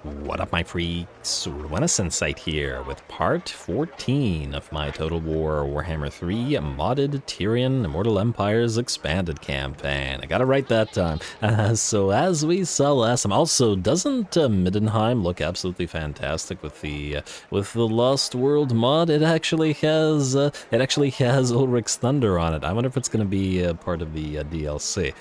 What up, my freaks? RuinusInsight here with part 14 of my Total War Warhammer 3 modded Tyrion Immortal Empires expanded campaign. I got it right that time. So as we saw last time, also doesn't Middenheim look absolutely fantastic with the Lost World mod? It actually has Ulrich's Thunder on it. I wonder if it's going to be part of the DLC.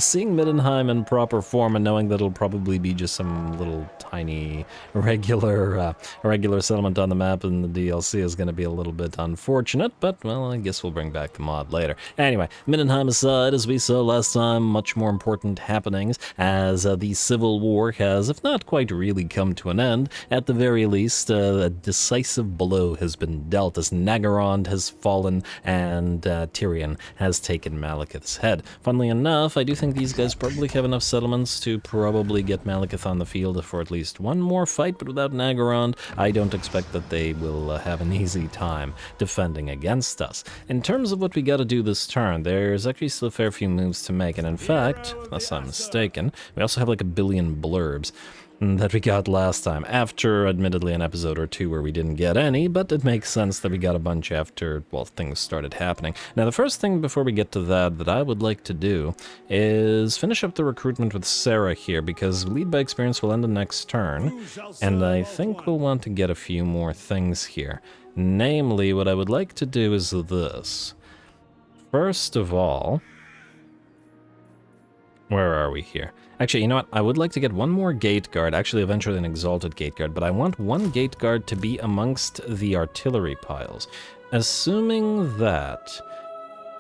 Seeing Middenheim in proper form and knowing that it'll probably be just some little tiny regular settlement on the map in the DLC is going to be a little bit unfortunate, but well, I guess we'll bring back the mod later. Anyway, Middenheim aside, as we saw last time, much more important happenings as the Civil War has, if not quite really come to an end, at the very least, a decisive blow has been dealt as Nagarond has fallen and Tyrion has taken Malekith's head. Funnily enough, I do think these guys probably have enough settlements to probably get Malekith on the field for at least one more fight, but without Nagarond, I don't expect that they will have an easy time defending against us. In terms of what we gotta do this turn, there's actually still a fair few moves to make, and in fact, unless I'm mistaken, we also have like 1 billion blurbs that we got last time, after admittedly an episode or two where we didn't get any, but it makes sense that we got a bunch after, well, things started happening. Now, the first thing before we get to that I would like to do is finish up the recruitment with Sarah here, because lead by experience will end the next turn, and I think we'll want to get a few more things here. Namely, what I would like to do is this. First of all, where are we here? Actually, you know what? I would like to get one more gate guard, actually eventually an exalted gate guard, but I want one gate guard to be amongst the artillery piles. Assuming that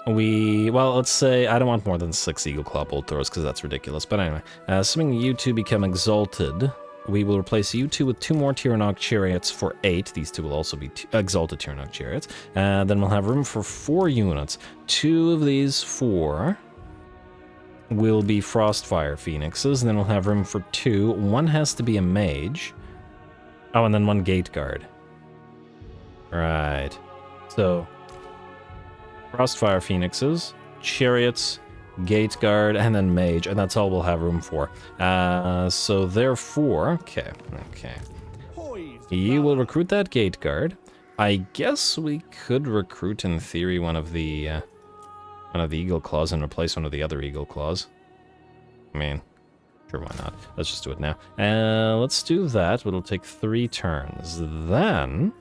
well, let's say, I don't want more than 6 Eagle Claw bolt throwers because that's ridiculous, but anyway, assuming you two become exalted, we will replace you two with 2 more Tyrion chariots for 8. These 2 will also be exalted Tyrion chariots. Then we'll have room for 4 units. 2 of these 4 will be Frostfire Phoenixes, and then we'll have room for 2. 1 has to be a mage. Oh, and then 1 gate guard. Right. So, Frostfire Phoenixes, chariots, gate guard, and then mage, and that's all we'll have room for. So therefore, okay. You will recruit that gate guard. I guess we could recruit, in theory, one of the Eagle Claws and replace one of the other Eagle Claws. I mean, sure, why not? Let's just do it now. Let's do that. It'll take 3 turns. Then,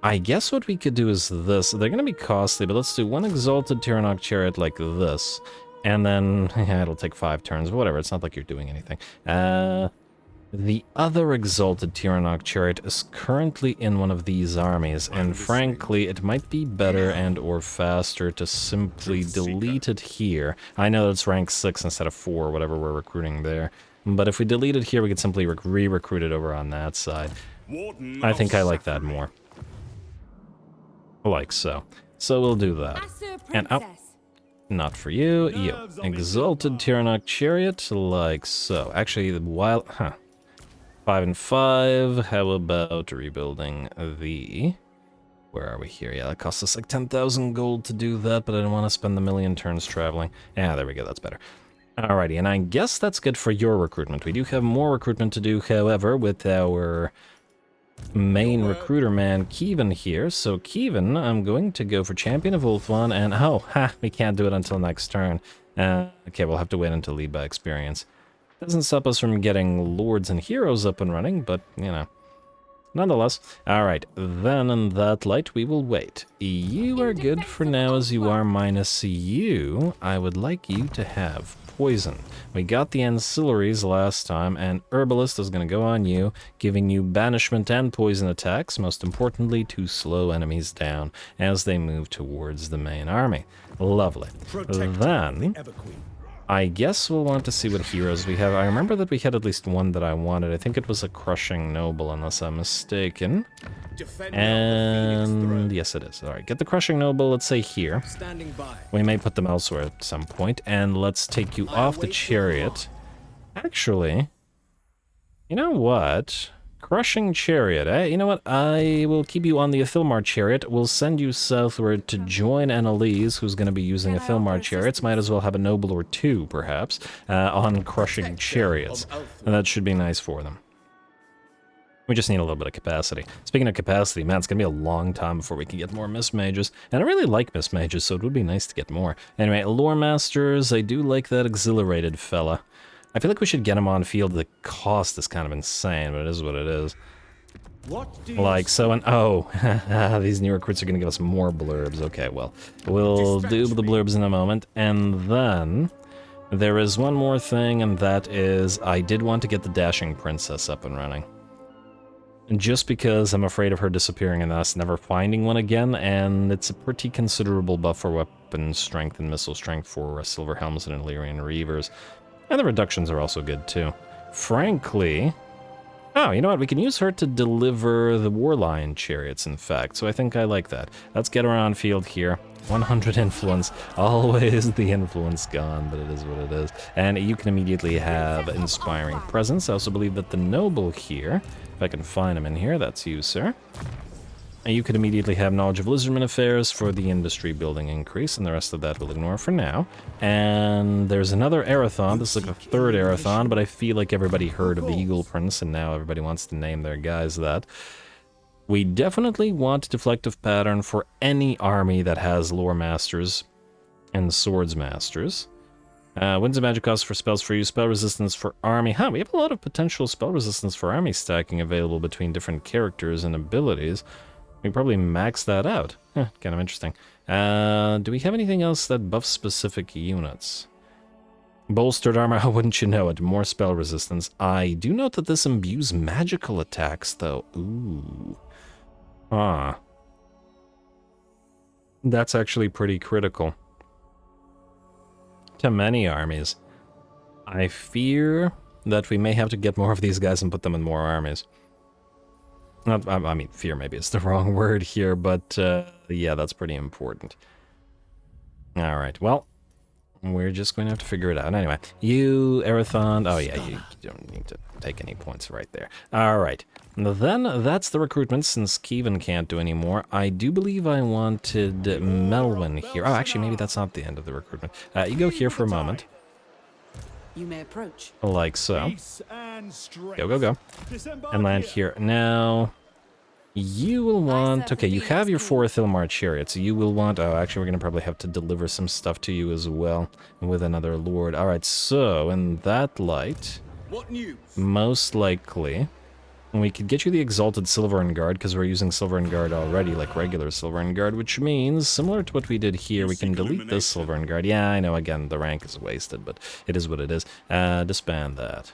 I guess what we could do is this. They're going to be costly, but let's do 1 exalted Tyrion chariot like this. And then, yeah, it'll take 5 turns. Whatever, it's not like you're doing anything. The other exalted Tyrion chariot is currently in one of these armies, and frankly, it might be better and or faster to simply delete it here. I know it's rank 6 instead of 4, whatever we're recruiting there. But if we delete it here, we could simply re-recruit it over on that side. I think I like that more. Like so. So we'll do that. And oh, not for you. You. Exalted Tyrion chariot, like so. Actually, while... 5 and 5. How about rebuilding the... Where are we here? Yeah, that costs us like 10,000 gold to do that, but I don't want to spend the 1,000,000 turns traveling. Yeah, there we go, that's better. Alrighty, and I guess that's good for your recruitment. We do have more recruitment to do, however, with our main recruiter man, Kevin, here. So Kevin, I'm going to go for Champion of Ulthuan, and we can't do it until next turn. Okay, we'll have to wait until lead by experience. Doesn't stop us from getting lords and heroes up and running, but, you know, nonetheless. Alright, then in that light, we will wait. You are good for now as you are, minus you. I would like you to have poison. We got the ancillaries last time, and Herbalist is going to go on you, giving you banishment and poison attacks, most importantly to slow enemies down as they move towards the main army. Lovely. Then, I guess we'll want to see what heroes we have. I remember that we had at least one that I wanted. I think it was a Crushing Noble, unless I'm mistaken. And yes, it is. All right, get the Crushing Noble, let's say here. We may put them elsewhere at some point. And let's take you off the chariot. Actually, you know what? Crushing Chariot, eh? You know what? I will keep you on the Athilmar Chariot. We'll send you southward to join Annalise, who's going to be using Athilmar Chariots. Might as well have a noble or two, perhaps, on Crushing Chariots. And that should be nice for them. We just need a little bit of capacity. Speaking of capacity, man, it's going to be a long time before we can get more Mist Mages. And I really like Mist Mages, so it would be nice to get more. Anyway, Lore Masters, I do like that exhilarated fella. I feel like we should get him on field. The cost is kind of insane, but it is what it is. Like so, and oh, these new recruits are going to give us more blurbs. Okay, well, we'll do the blurbs in a moment. And then there is one more thing, and that is I did want to get the Dashing Princess up and running. Just because I'm afraid of her disappearing and us never finding one again, and it's a pretty considerable buff for weapon strength and missile strength for Silver Helms and Illyrian Reavers. And the reductions are also good, too. Frankly... Oh, you know what? We can use her to deliver the Warlion Chariots, in fact, so I think I like that. Let's get her on field here. 100 influence. Always the influence gone, but it is what it is. And you can immediately have Inspiring Presence. I also believe that the Noble here, if I can find him in here, that's you, sir. And you could immediately have Knowledge of Lizardman Affairs for the industry building increase, and the rest of that we'll ignore for now. And there's another Arathon. This is like the third Arathon, but I feel like everybody heard of the Eagle Prince, and now everybody wants to name their guys that. We definitely want Deflective Pattern for any army that has Lore Masters and Swords Masters. Winds of Magic cost for spells for you, spell resistance for army. We have a lot of potential spell resistance for army stacking available between different characters and abilities. We can probably max that out. Kind of interesting. Do we have anything else that buffs specific units? Bolstered armor, how wouldn't you know it? More spell resistance. I do note that this imbues magical attacks, though. Ooh. That's actually pretty critical. To many armies. I fear that we may have to get more of these guys and put them in more armies. I mean, fear maybe is the wrong word here, but yeah, that's pretty important. Alright, well, we're just going to have to figure it out. Anyway, you, Arathon, oh yeah, you don't need to take any points right there. Alright, then that's the recruitment, since Kevin can't do any more. I do believe I wanted Melwyn here. Oh, actually, maybe that's not the end of the recruitment. You go here for a moment. You may approach. Like so. Go, go, go. And land here. Now, you will want... Okay, you have your 4 Athilmar Chariots. You will want... Oh, actually, we're going to probably have to deliver some stuff to you as well with another Lord. Alright, so, in that light, most likely, we could get you the Exalted Silverin Guard, because we're using Silverin Guard already, like regular Silverin Guard, which means, similar to what we did here, we can delete this Silverin Guard. Yeah, I know, again, the rank is wasted, but it is what it is. Disband that.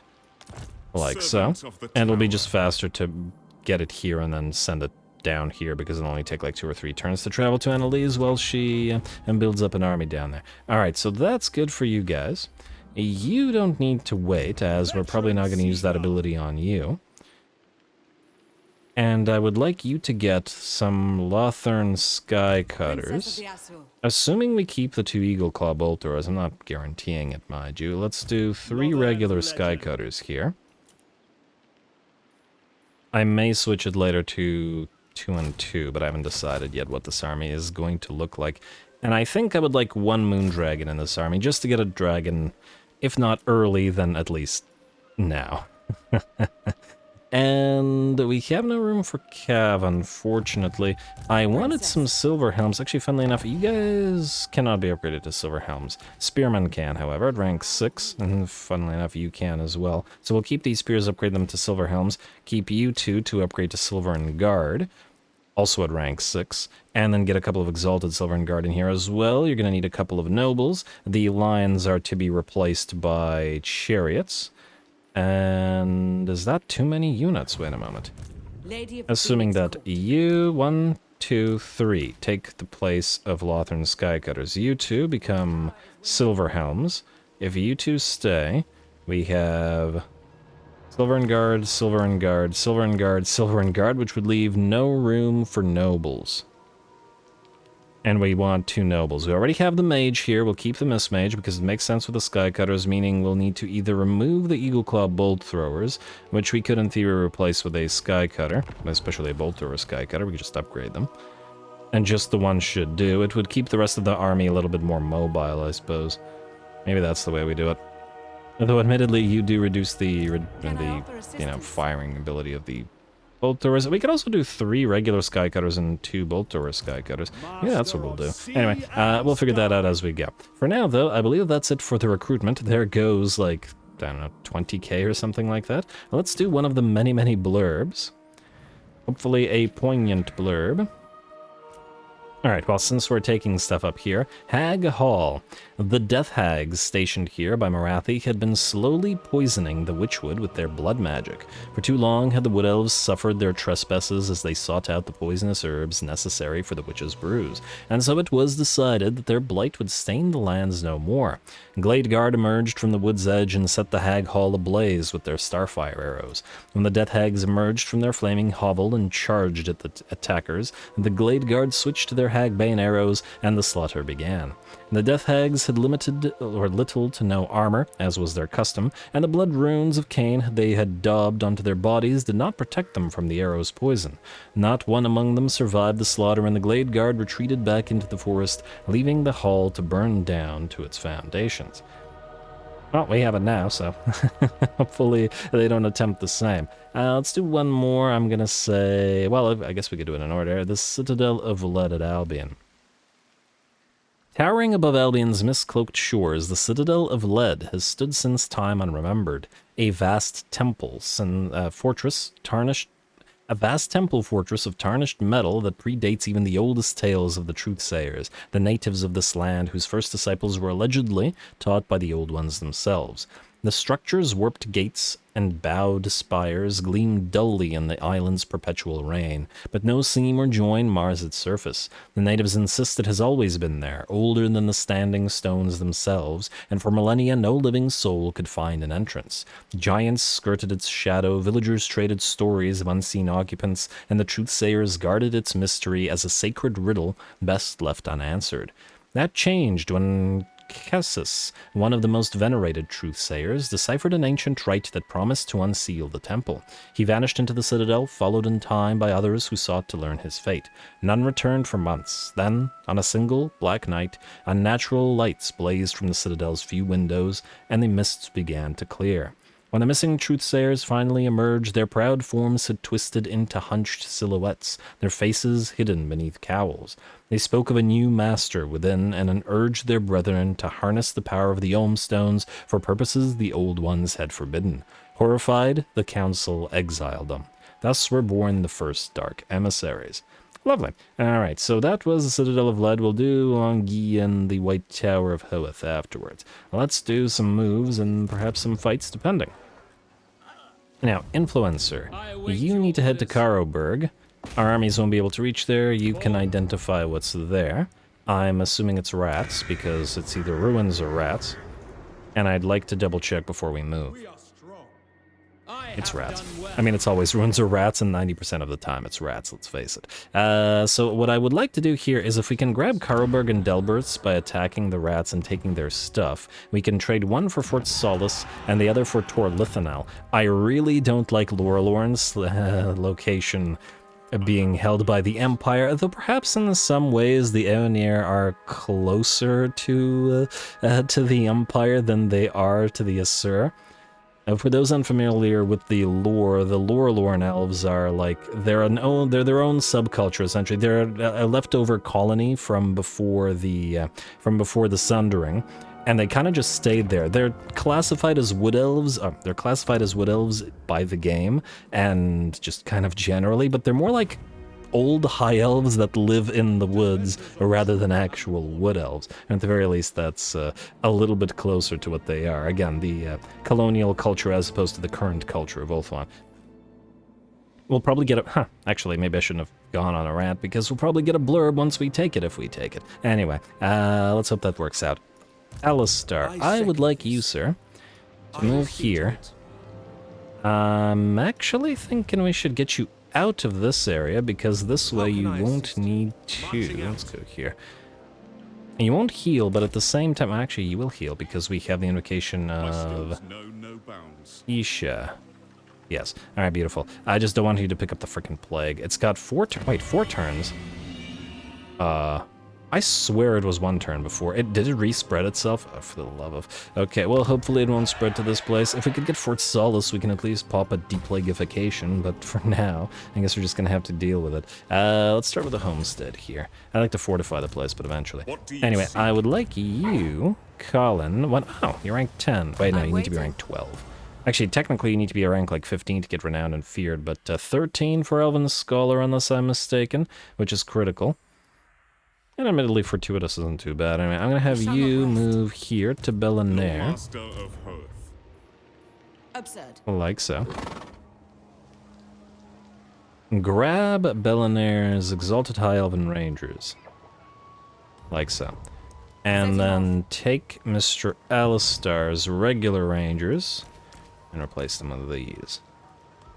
Like so. And it'll be just faster to get it here and then send it down here, because it'll only take like 2 or 3 turns to travel to Annalise while she builds up an army down there. Alright, so that's good for you guys. You don't need to wait, as we're probably not going to use that ability on you. And I would like you to get some Lothern Sky Cutters. Assuming we keep the 2 Eagle Claw Bolters, I'm not guaranteeing it, mind you. Let's do 3 regular Sky Cutters here. I may switch it later to 2 and 2, but I haven't decided yet what this army is going to look like. And I think I would like 1 Moondragon in this army, just to get a dragon, if not early, then at least now. And we have no room for Cav, unfortunately. I wanted some Silver Helms. Actually, funnily enough, you guys cannot be upgraded to Silver Helms. Spearmen can, however, at rank 6, and funnily enough, you can as well. So we'll keep these spears, upgrade them to Silver Helms, keep you 2 to upgrade to Silverin Guard, also at rank 6, and then get a couple of Exalted Silverin Guard in here as well. You're going to need a couple of Nobles. The Lions are to be replaced by Chariots. And is that too many units? Wait a moment. Assuming that you, 1, 2, 3, take the place of Lothern Skycutters. You 2 become Silver Helms. If you 2 stay, we have Silverin Guard, Silverin Guard, Silverin Guard, Silverin Guard, which would leave no room for Nobles. And we want 2 nobles. We already have the mage here. We'll keep the mismage because it makes sense with the skycutters, meaning we'll need to either remove the eagle claw bolt throwers, which we could in theory replace with a skycutter, especially a bolt thrower skycutter. We could just upgrade them. And just the one should do. It would keep the rest of the army a little bit more mobile, I suppose. Maybe that's the way we do it. Although admittedly, you do reduce the firing ability of the bolt throwers. We could also do 3 regular skycutters and 2 bolt thrower skycutters. Yeah, that's what we'll do. Anyway, we'll figure that out as we go. For now, though, I believe that's it for the recruitment. There goes, like, I don't know, 20k or something like that. Let's do one of the many, many blurbs. Hopefully a poignant blurb. Alright, well, since we're taking stuff up here, Hag Hall. The death hags stationed here by Morathi had been slowly poisoning the witchwood with their blood magic. For too long had the wood elves suffered their trespasses as they sought out the poisonous herbs necessary for the witch's brews, and so it was decided that their blight would stain the lands no more. Gladeguard emerged from the wood's edge and set the Hag Hall ablaze with their starfire arrows. When the death hags emerged from their flaming hovel and charged at the attackers, the Gladeguard switched to their hagbane arrows, and the slaughter began. The death hags had limited or little to no armor, as was their custom, and the blood runes of Khaine they had daubed onto their bodies did not protect them from the arrow's poison. Not one among them survived the slaughter, and the Gladeguard retreated back into the forest, leaving the hall to burn down to its foundations. Well, we have it now, so hopefully they don't attempt the same. Let's do one more. I'm gonna say, well, I guess we could do it in order. The Citadel of Lead at Albion. Towering above Albion's mist-cloaked shores, the Citadel of Lead has stood since time unremembered. A vast temple fortress of tarnished metal that predates even the oldest tales of the Truthsayers, the natives of this land whose first disciples were allegedly taught by the Old Ones themselves. The structure's warped gates and bowed spires gleam dully in the island's perpetual rain, but no seam or join mars its surface. The natives insist it has always been there, older than the standing stones themselves, and for millennia no living soul could find an entrance. Giants skirted its shadow, villagers traded stories of unseen occupants, and the Truthsayers guarded its mystery as a sacred riddle best left unanswered. That changed when Kessis, one of the most venerated Truthsayers, deciphered an ancient rite that promised to unseal the temple. He vanished into the citadel, followed in time by others who sought to learn his fate. None returned for months. Then, on a single black night, unnatural lights blazed from the citadel's few windows, and the mists began to clear. When the missing Truthsayers finally emerged, their proud forms had twisted into hunched silhouettes, their faces hidden beneath cowls. They spoke of a new master within and urged their brethren to harness the power of the Ohm Stones for purposes the Old Ones had forbidden. Horrified, the council exiled them. Thus were born the first dark emissaries. Lovely. Alright, so that was the Citadel of Lead. We'll do Longi and the White Tower of Hoeth afterwards. Let's do some moves and perhaps some fights, depending. Now, Influencer, you need to head to Caroburg. Our armies won't be able to reach there. You can identify what's there. I'm assuming it's rats, because it's either ruins or rats. And I'd like to double check before we move. It's rats. I mean, it's always ruins or rats, and 90% of the time it's rats, let's face it. So what I would like to do here is if we can grab Caroburg and Delberts by attacking the rats and taking their stuff, we can trade one for Fort Solace and the other for Tor Lithanel. I really don't like Lorelorn's location being held by the Empire, though perhaps in some ways the Aeonir are closer to the Empire than they are to the Asur. For those unfamiliar with the Lorelorn elves are like they're their own subculture essentially. They're a leftover colony from before the Sundering, and they kind of just stayed there. They're classified as wood elves. They're classified as wood elves by the game, and just kind of generally, but they're more like old high elves that live in the woods rather than actual wood elves. And at the very least, that's a little bit closer to what they are. Again, the colonial culture as opposed to the current culture of Ulthuan. We'll probably get a... actually, maybe I shouldn't have gone on a rant, because we'll probably get a blurb once we take it, if we take it. Anyway, let's hope that works out. Alistair, I would like you, sir, to move here. I'm actually thinking we should get you out of this area because this way you won't need to. Let's go here. You won't heal, but at the same time, actually, you will heal because we have the invocation of Isha. Yes. All right, beautiful. I just don't want you to pick up the freaking plague. It's got 4 turns. I swear it was 1 turn before. Did it re-spread itself? Oh, for the love of... Okay, well, hopefully it won't spread to this place. If we could get Fort Solace, we can at least pop a deplagification, but for now, I guess we're just gonna have to deal with it. Let's start with the homestead here. I like to fortify the place, but eventually. Anyway, I would like you, Colin... What? Oh, you're rank 10. Wait, no, you need to be rank 12. Actually, technically, you need to be a rank like 15 to get renowned and feared, but 13 for Elven Scholar, unless I'm mistaken, which is critical. And admittedly, fortuitous isn't too bad. Anyway, I'm gonna have you move here to Bellinaire. Absurd. Like so. Grab Bellinaire's Exalted High Elven Rangers. Like so. And then take Mr. Alistar's regular Rangers and replace them with these.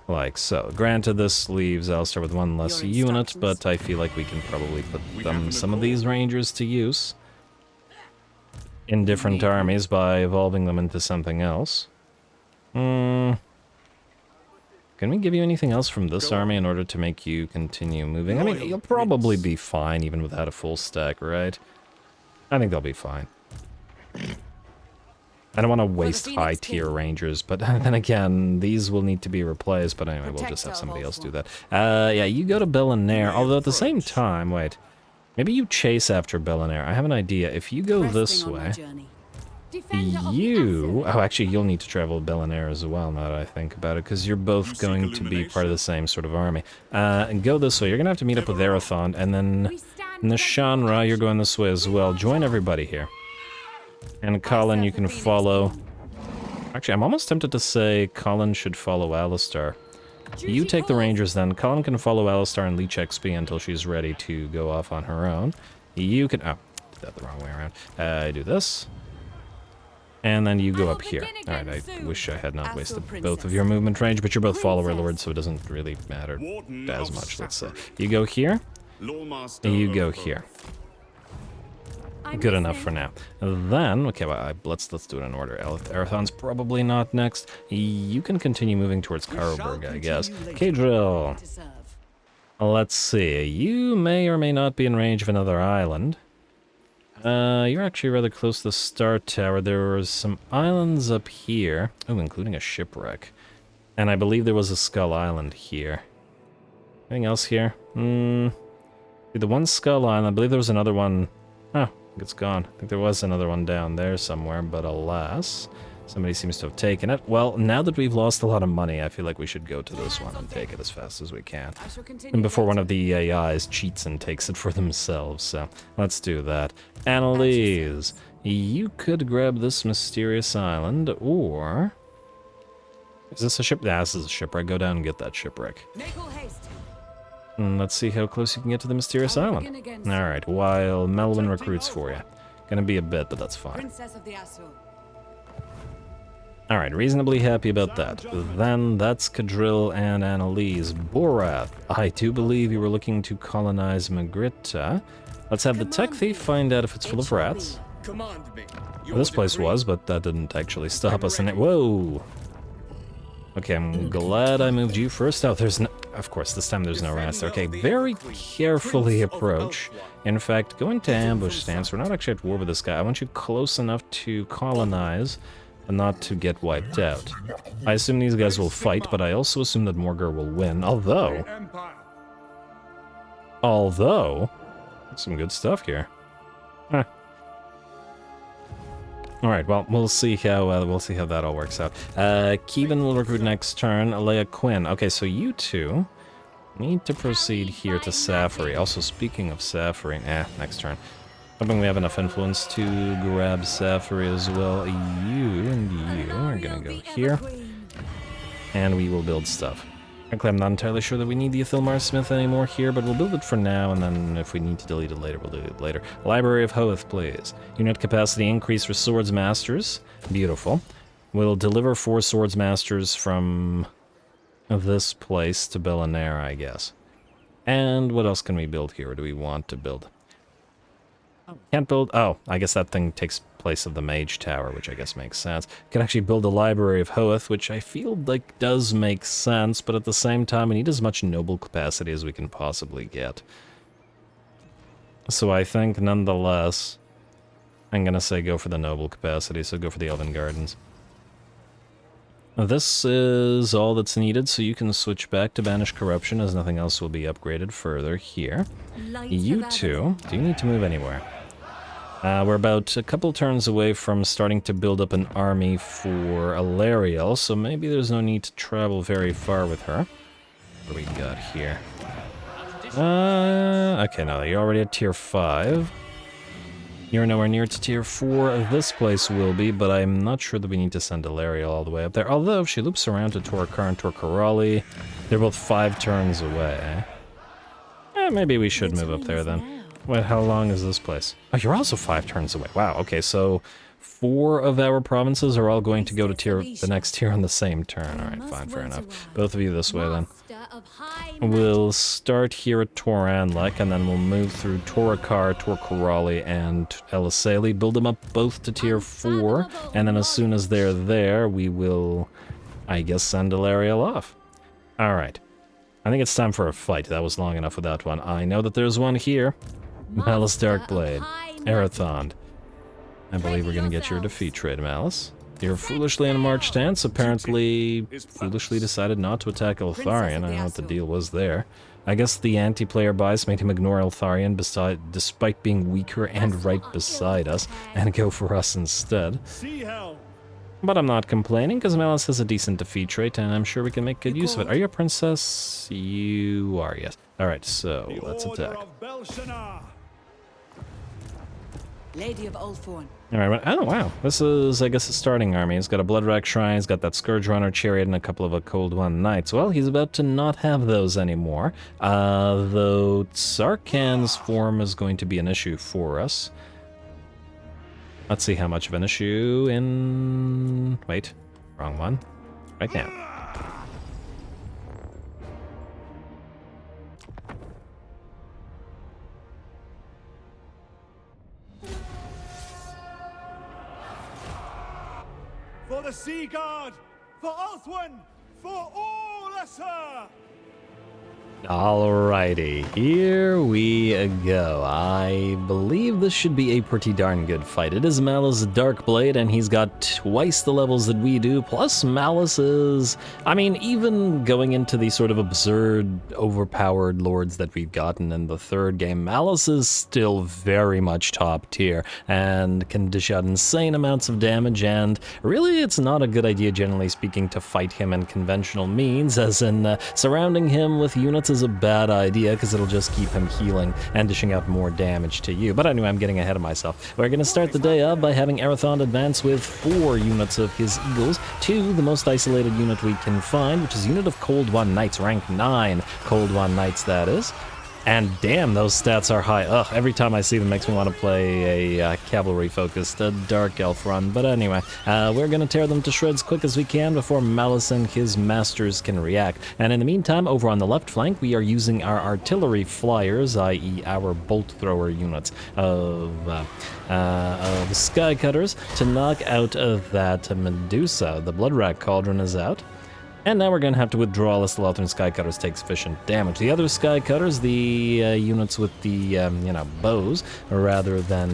Like so. Granted, this leaves Alistar with 1 less unit, but I feel like we can probably put some of these Rangers to use in different armies by evolving them into something else. Can we give you anything else from this army in order to make you continue moving? I mean, you'll probably be fine even without a full stack, right? I think they'll be fine. I don't want to waste high-tier Rangers, but then again, these will need to be replaced, but anyway, we'll just have somebody else do that. Yeah, you go to Bellinaire, although at the same time, wait, maybe you chase after Bellinaire. I have an idea. If you go this way, oh, actually, you'll need to travel to Bellinaire as well, now that I think about it, because you're both going to be part of the same sort of army. And go this way. You're going to have to meet up with Erathon, and then Nishanra, you're going this way as well. Join everybody here. And Colin, you can follow... Actually, I'm almost tempted to say Colin should follow Alistar. You take the Rangers then. Colin can follow Alistar and leech XP until she's ready to go off on her own. You can... Oh, did that the wrong way around. I do this. And then you go up here. Alright, I wish I had not wasted both of your movement range, but you're both follower lords, so it doesn't really matter as much, let's say. You go here. You go here. Good enough for now. Then, okay, well, let's do it in order. Erathon's probably not next. You can continue moving towards Karlberg, I guess. Kadril. Let's see. You may or may not be in range of another island. You're actually rather close to the Star Tower. There were some islands up here. Oh, including a shipwreck. And I believe there was a Skull Island here. Anything else here? The one Skull Island, I believe there was another one. Oh, it's gone. I think there was another one down there somewhere, but alas, somebody seems to have taken it. Well, now that we've lost a lot of money, I feel like we should go to this one and take it as fast as we can. And before one of the AIs cheats and takes it for themselves, so let's do that. Annalise, you could grab this mysterious island, or... Is this a ship? Yeah, this is a shipwreck. Go down and get that shipwreck. And let's see how close you can get to the mysterious island. Alright, while Melwyn recruits for you. Gonna be a bit, but that's fine. Alright, reasonably happy about that. Then that's Kadril and Annalise. Borath, I do believe you were looking to colonize Magritta. Let's have the tech thief find out if it's full of rats. Well, this place was, but that didn't actually stop us in it. Whoa! Okay, I'm glad I moved you first. Oh, there's no... Of course, this time there's no rats there. Okay, very carefully approach. In fact, go into ambush stance. We're not actually at war with this guy. I want you close enough to colonize, but not to get wiped out. I assume these guys will fight, but I also assume that Morgar will win. Although... Some good stuff here. Huh. Alright, well, we'll see how that all works out. Kevin will recruit next turn. Leia Quinn. Okay, so you two need to proceed here to Safari. Also, speaking of Safari, next turn. Hoping we have enough influence to grab Safari as well. You and you are gonna go here. And we will build stuff. Frankly, I'm not entirely sure that we need the Athilmar Smith anymore here, but we'll build it for now, and then if we need to delete it later, we'll delete it later. Library of Hoeth, please. Unit capacity increase for Swords Masters. Beautiful. We'll deliver 4 Swords Masters from this place to Bellinera, I guess. And what else can we build here? Or do we want to build? Can't build... Oh, I guess that thing takes place of the Mage Tower, which I guess makes sense. Can actually build a Library of Hoeth, which I feel like does make sense, but at the same time, we need as much noble capacity as we can possibly get. So I think, nonetheless, I'm gonna say go for the noble capacity, so go for the Elven Gardens. This is all that's needed, so you can switch back to Banish Corruption, as nothing else will be upgraded further here. You two, do you need to move anywhere? We're about a couple turns away from starting to build up an army for Alariel, so maybe there's no need to travel very far with her. What do we got here? Okay, no, you're already at tier 5. You're nowhere near to tier 4. This place will be, but I'm not sure that we need to send Alariel all the way up there. Although, if she loops around to Torkar and Torkarali, they're both 5 turns away. Maybe we should move up there then. Wait, how long is this place? Oh, you're also 5 turns away. Wow, okay, so 4 of our provinces are all going to go to the next tier on the same turn. Alright, fine, fair enough. Both of you this way then. We'll start here at Toranlek, and then we'll move through Torkar, Torkarali, and Elisali, build them up both to tier 4, and then as soon as they're there, we will, I guess, send Alariel off. Alright. I think it's time for a fight. That was long enough without one. I know that there's one here. Malice Darkblade. Arathond. I believe we're going to get your defeat trade, Malice. You're foolishly in a march stance, apparently foolishly decided not to attack Eltharion. I don't know what the deal was there. I guess the anti-player bias made him ignore Eltharion despite being weaker and right beside us, and go for us instead. But I'm not complaining, because Malice has a decent defeat trait, and I'm sure we can make good use of it. Are you a princess? You are, yes. Alright, so let's attack. Lady of Ulthuan. Alright, oh wow. This is, I guess, a starting army. He's got a Bloodrack Shrine, he's got that Scourge Runner Chariot, and a couple of a Cold One Knights. Well, he's about to not have those anymore. Though Sarkhan's form is going to be an issue for us. Let's see how much of an issue in... Wait, wrong one. Right now. For the Sea Guard! For Ulthuan! For all Asur! Alrighty, here we go. I believe this should be a pretty darn good fight. It is Malice's Darkblade, and he's got twice the levels that we do, plus Malice is... I mean, even going into the sort of absurd, overpowered lords that we've gotten in the third game, Malice is still very much top tier, and can dish out insane amounts of damage, and really it's not a good idea, generally speaking, to fight him in conventional means, as in surrounding him with units is a bad idea, because it'll just keep him healing and dishing out more damage to you. But anyway, I'm getting ahead of myself. We're going to start the day up by having Arathond advance with 4 units of his Eagles to the most isolated unit we can find, which is a unit of Cold One Knights, rank 9 Cold One Knights, that is. And damn, those stats are high. Ugh, every time I see them makes me want to play a cavalry-focused Dark Elf run. But anyway, we're going to tear them to shreds quick as we can before Malice and his masters can react. And in the meantime, over on the left flank, we are using our artillery flyers, i.e. our bolt thrower units of Sky Cutters, to knock out that Medusa. The Bloodrack Cauldron is out. And now we're going to have to withdraw lest the Lothran Sky Cutters take sufficient damage. The other Sky Cutters, the units with the, bows, rather than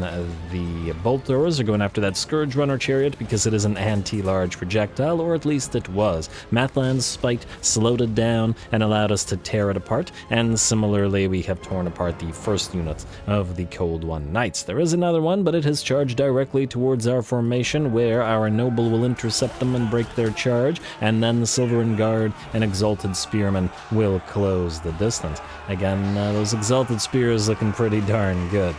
the bolt throwers, are going after that Scourge Runner Chariot because it is an anti-large projectile, or at least it was. Mathland's Spite slowed it down and allowed us to tear it apart, and similarly we have torn apart the first units of the Cold One Knights. There is another one, but it has charged directly towards our formation, where our Noble will intercept them and break their charge, and then the Silver Guard and Exalted Spearmen will close the distance. Again, those Exalted Spears looking pretty darn good.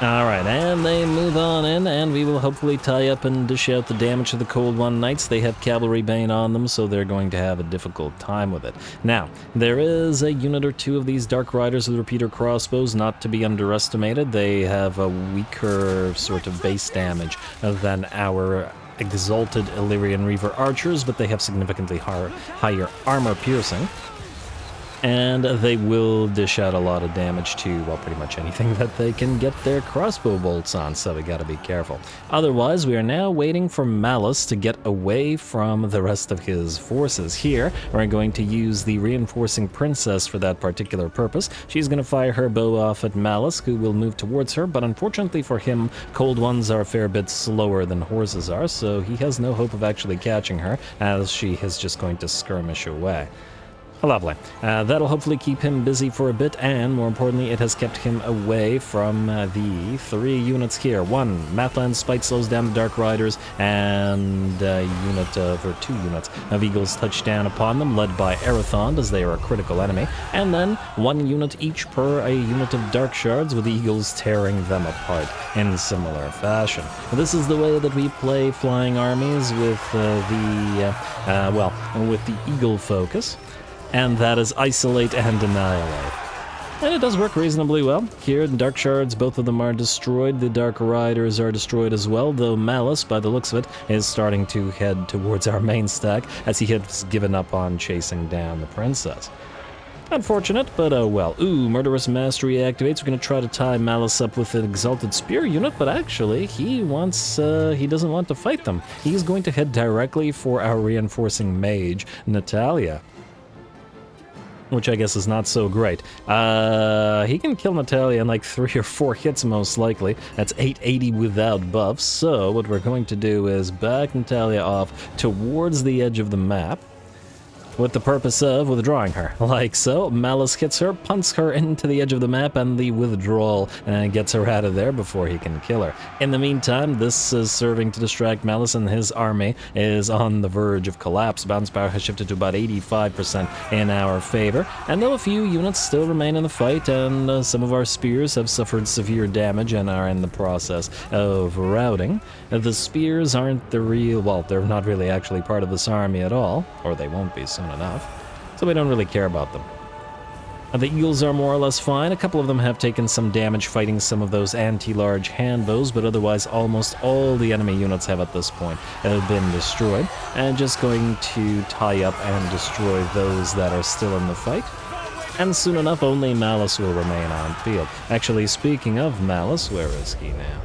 Alright, and they move on in, and we will hopefully tie up and dish out the damage to the Cold One Knights. They have Cavalry Bane on them, so they're going to have a difficult time with it. Now, there is a unit or two of these Dark Riders with repeater crossbows, not to be underestimated. They have a weaker sort of base damage than our Exalted Illyrian Reaver archers, but they have significantly higher armor piercing. And they will dish out a lot of damage to, well, pretty much anything that they can get their crossbow bolts on, so we gotta be careful. Otherwise, we are now waiting for Malice to get away from the rest of his forces here. We're going to use the reinforcing princess for that particular purpose. She's gonna fire her bow off at Malice, who will move towards her, but unfortunately for him, cold ones are a fair bit slower than horses are, so he has no hope of actually catching her, as she is just going to skirmish away. Lovely. That'll hopefully keep him busy for a bit, and more importantly, it has kept him away from the 3 units here. 1, Mathland Spite slows down the Dark Riders, and a unit of, or 2 units of Eagles touch down upon them, led by Eataine, as they are a critical enemy. And then 1 unit each per a unit of Dark Shards, with the Eagles tearing them apart in similar fashion. This is the way that we play flying armies with with the Eagle focus. And that is isolate and annihilate. And it does work reasonably well. Here, the Dark Shards, both of them are destroyed. The Dark Riders are destroyed as well, though Malice, by the looks of it, is starting to head towards our main stack, as he has given up on chasing down the princess. Unfortunate, but oh well. Ooh, Murderous Mastery activates. We're going to try to tie Malice up with an Exalted Spear unit, but actually, he doesn't want to fight them. He's going to head directly for our reinforcing mage, Natalia. Which I guess is not so great. He can kill Natalia in like 3 or 4 hits most likely. That's 880 without buffs. So what we're going to do is back Natalia off towards the edge of the map, with the purpose of withdrawing her, like so. Malice hits her, punts her into the edge of the map, and the withdrawal gets her out of there before he can kill her. In the meantime, this is serving to distract Malice, and his army is on the verge of collapse. Bounce power has shifted to about 85% in our favor, and though a few units still remain in the fight, and some of our spears have suffered severe damage and are in the process of routing, the spears aren't the real, well, they're not really actually part of this army at all, or they won't be soon enough, so we don't really care about them. The Eagles are more or less fine. A couple of them have taken some damage fighting some of those anti-large handbows, but otherwise almost all the enemy units have at this point been destroyed, and just going to tie up and destroy those that are still in the fight. And soon enough, only Malice will remain on field. Actually, speaking of Malice, where is he now?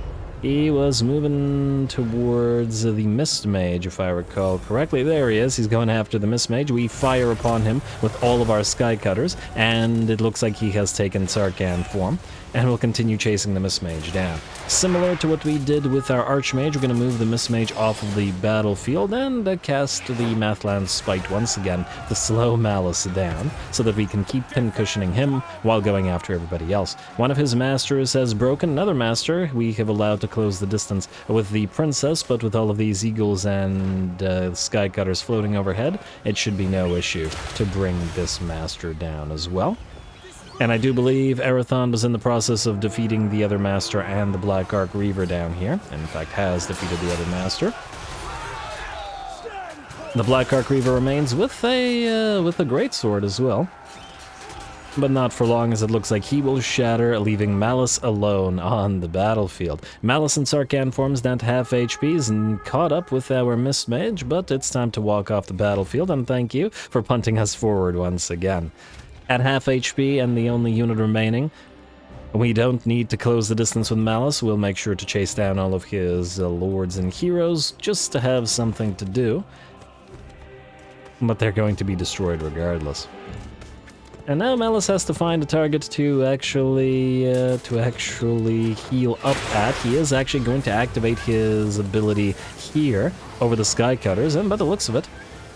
He was moving towards the Mist Mage, if I recall correctly. There he is. He's going after the Mist Mage. We fire upon him with all of our Sky Cutters, and it looks like he has taken Sarkhan form, and we'll continue chasing the Mist Mage down. Similar to what we did with our Archmage, we're going to move the Mist Mage off of the battlefield and cast the Mathland Spite once again to slow Malice down, so that we can keep pin-cushioning him while going after everybody else. One of his masters has broken. Another master we have allowed to close the distance with the princess, but with all of these eagles and sky cutters floating overhead, it should be no issue to bring this master down as well. And I do believe Eataine was in the process of defeating the other master and the Black Ark Reaver down here. In fact, has defeated the other master. The Black Ark Reaver remains with a greatsword as well, but not for long, as it looks like he will shatter, leaving Malice alone on the battlefield. Malice in Sarkhan forms down to half HPs and caught up with our Mist Mage, but it's time to walk off the battlefield, and thank you for punting us forward once again. At half HP and the only unit remaining, we don't need to close the distance with Malice. We'll make sure to chase down all of his lords and heroes just to have something to do, but they're going to be destroyed regardless. And now Malice has to find a target to actually heal up at. He is actually going to activate his ability here over the Sky Cutters, and by the looks of it,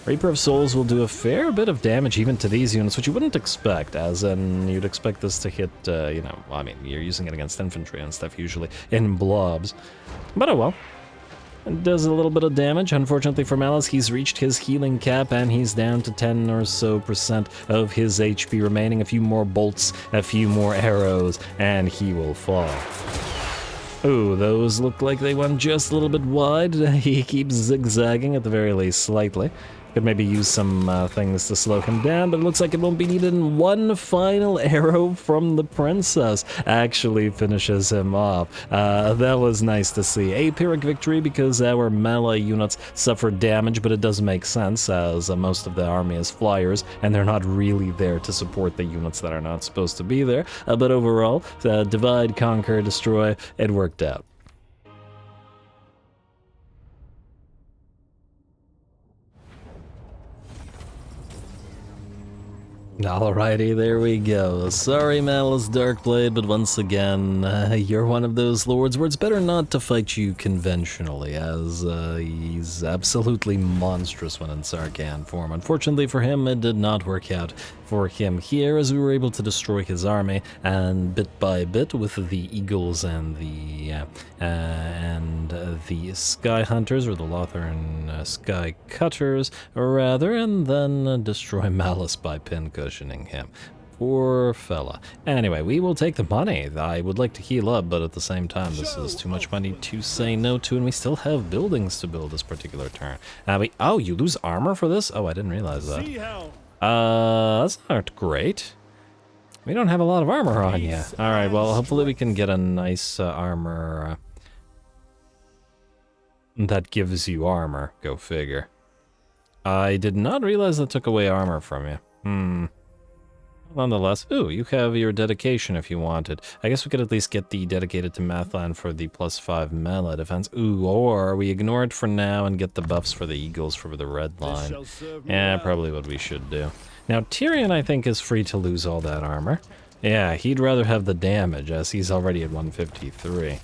Reaper of Souls will do a fair bit of damage even to these units, which you wouldn't expect, as in you'd expect this to hit, I mean, you're using it against infantry and stuff usually in blobs. But oh well. It does a little bit of damage. Unfortunately for Malice, he's reached his healing cap, and he's down to 10 or so % of his HP remaining. A few more bolts, a few more arrows, and he will fall. Ooh, those look like they went just a little bit wide. He keeps zigzagging, at the very least slightly. Could maybe use some things to slow him down, but it looks like it won't be needed. And one final arrow from the princess actually finishes him off. That was nice to see. A Pyrrhic victory because our melee units suffered damage, but it does make sense as most of the army is flyers, and they're not really there to support the units that are not supposed to be there. But overall, divide, conquer, destroy, it worked out. Alrighty, there we go. Sorry, Malice Darkblade, but once again, you're one of those lords where it's better not to fight you conventionally, as he's absolutely monstrous when in Sarkhan form. Unfortunately for him, it did not work out for him here, as we were able to destroy his army, and bit by bit, with the eagles and the sky hunters, or the Lothern sky cutters, rather, and then destroy Malice by pincushioning him. Poor fella. Anyway, we will take the money. I would like to heal up, but at the same time, this is too much money to say no to, and we still have buildings to build this particular turn. Oh, you lose armor for this? Oh, I didn't realize that. That's not great. We don't have a lot of armor on yet. Alright, well, hopefully we can get a nice armor that gives you armor. Go figure. I did not realize that took away armor from you. Nonetheless, ooh, you have your dedication if you wanted. I guess we could at least get the dedicated to Mathland for the +5 melee defense. Ooh, or we ignore it for now and get the buffs for the eagles for the red line. Yeah, probably what we should do. Now, Tyrion, I think, is free to lose all that armor. Yeah, he'd rather have the damage, as he's already at 153.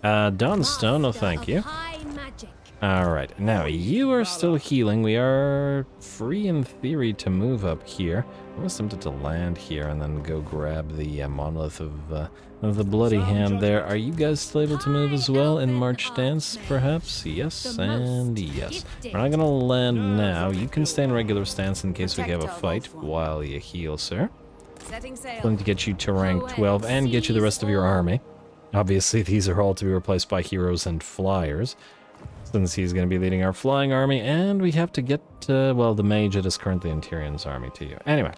Dawnstone, no thank you. Alright, now you are still healing. We are free in theory to move up here. I was tempted to land here and then go grab the monolith of the Bloody Hand there. Are you guys still able to move as well in March stance, perhaps? Yes, and yes. We're not gonna land now. You can stay in regular stance in case we have a fight while you heal, sir. Going to get you to rank 12 and get you the rest of your army. Obviously, these are all to be replaced by heroes and flyers, since he's going to be leading our flying army, and we have to get, well, the mage that is currently in Tyrion's army to you. Anyway.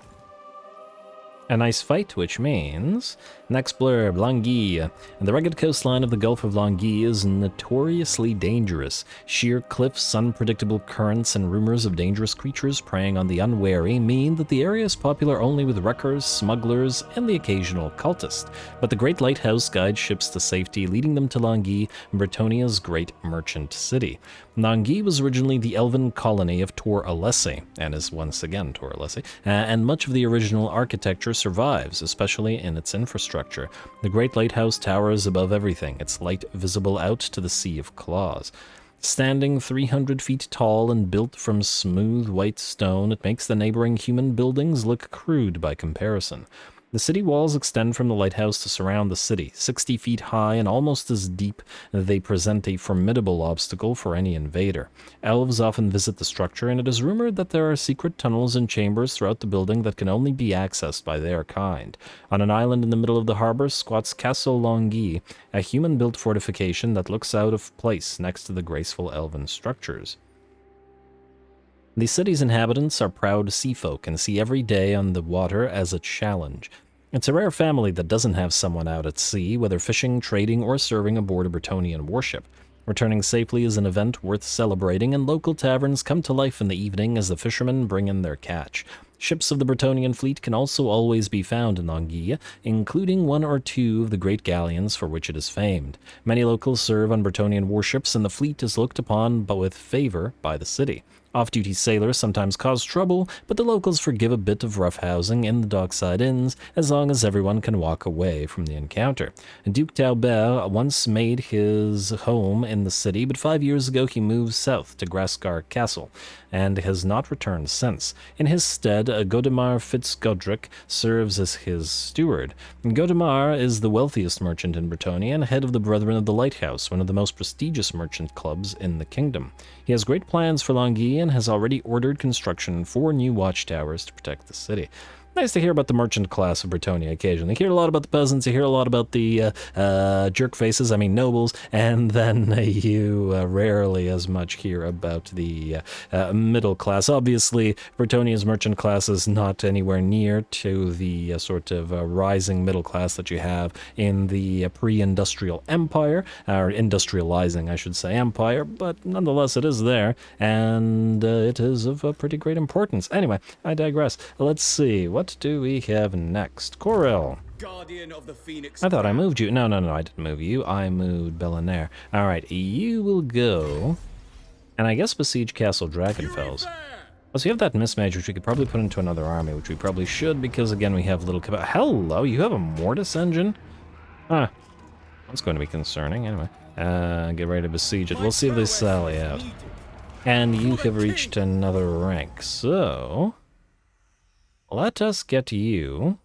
A nice fight, which means... Next blurb, Languille. And the rugged coastline of the Gulf of Languille is notoriously dangerous. Sheer cliffs, unpredictable currents, and rumors of dangerous creatures preying on the unwary mean that the area is popular only with wreckers, smugglers, and the occasional cultist. But the Great Lighthouse guides ships to safety, leading them to Languille, Bretonia's great merchant city. Languille was originally the elven colony of Tor Alessi, and is once again Tor Alessi, and much of the original architecture survives, especially in its infrastructure. The Great Lighthouse towers above everything, its light visible out to the Sea of Claws. Standing 300 feet tall and built from smooth white stone, it makes the neighboring human buildings look crude by comparison. The city walls extend from the lighthouse to surround the city, 60 feet high and almost as deep. They present a formidable obstacle for any invader. Elves often visit the structure, and it is rumored that there are secret tunnels and chambers throughout the building that can only be accessed by their kind. On an island in the middle of the harbor squats Castle Languille, a human-built fortification that looks out of place next to the graceful elven structures. The city's inhabitants are proud seafolk and see every day on the water as a challenge. It's a rare family that doesn't have someone out at sea, whether fishing, trading, or serving aboard a Bretonian warship. Returning safely is an event worth celebrating, and local taverns come to life in the evening as the fishermen bring in their catch. Ships of the Bretonian fleet can also always be found in Languille, including one or two of the great galleons for which it is famed. Many locals serve on Bretonian warships, and the fleet is looked upon but with favor by the city. Off-duty sailors sometimes cause trouble, but the locals forgive a bit of roughhousing in the dockside inns, as long as everyone can walk away from the encounter. Duke Taubert once made his home in the city, but 5 years ago he moved south to Grascar Castle, and has not returned since. In his stead, Godemar Fitzgodric serves as his steward. Godemar is the wealthiest merchant in Bretonia and head of the Brethren of the Lighthouse, one of the most prestigious merchant clubs in the kingdom. He has great plans for Languille and has already ordered construction 4 new watchtowers to protect the city. Nice to hear about the merchant class of Bretonnia occasionally. You hear a lot about the peasants, you hear a lot about the jerk faces, I mean nobles, and then you rarely as much hear about the middle class. Obviously, Bretonnia's merchant class is not anywhere near to the sort of rising middle class that you have in the pre-industrial empire, or industrializing, I should say, empire, but nonetheless it is there, and it is of pretty great importance. Anyway, I digress. Let's see, what do we have next? Corel. Guardian of the Phoenix. I thought I moved you. No, I didn't move you. I moved Bellinaire. All right, you will go, and I guess besiege Castle Dragonfels. Oh, so you have that Mistmage, which we could probably put into another army, which we probably should, because again, we have little... Hello, you have a Mortis engine? Huh. That's going to be concerning. Anyway, get ready to besiege it. We'll see if they sally out. And you have reached another rank, so... let us get you.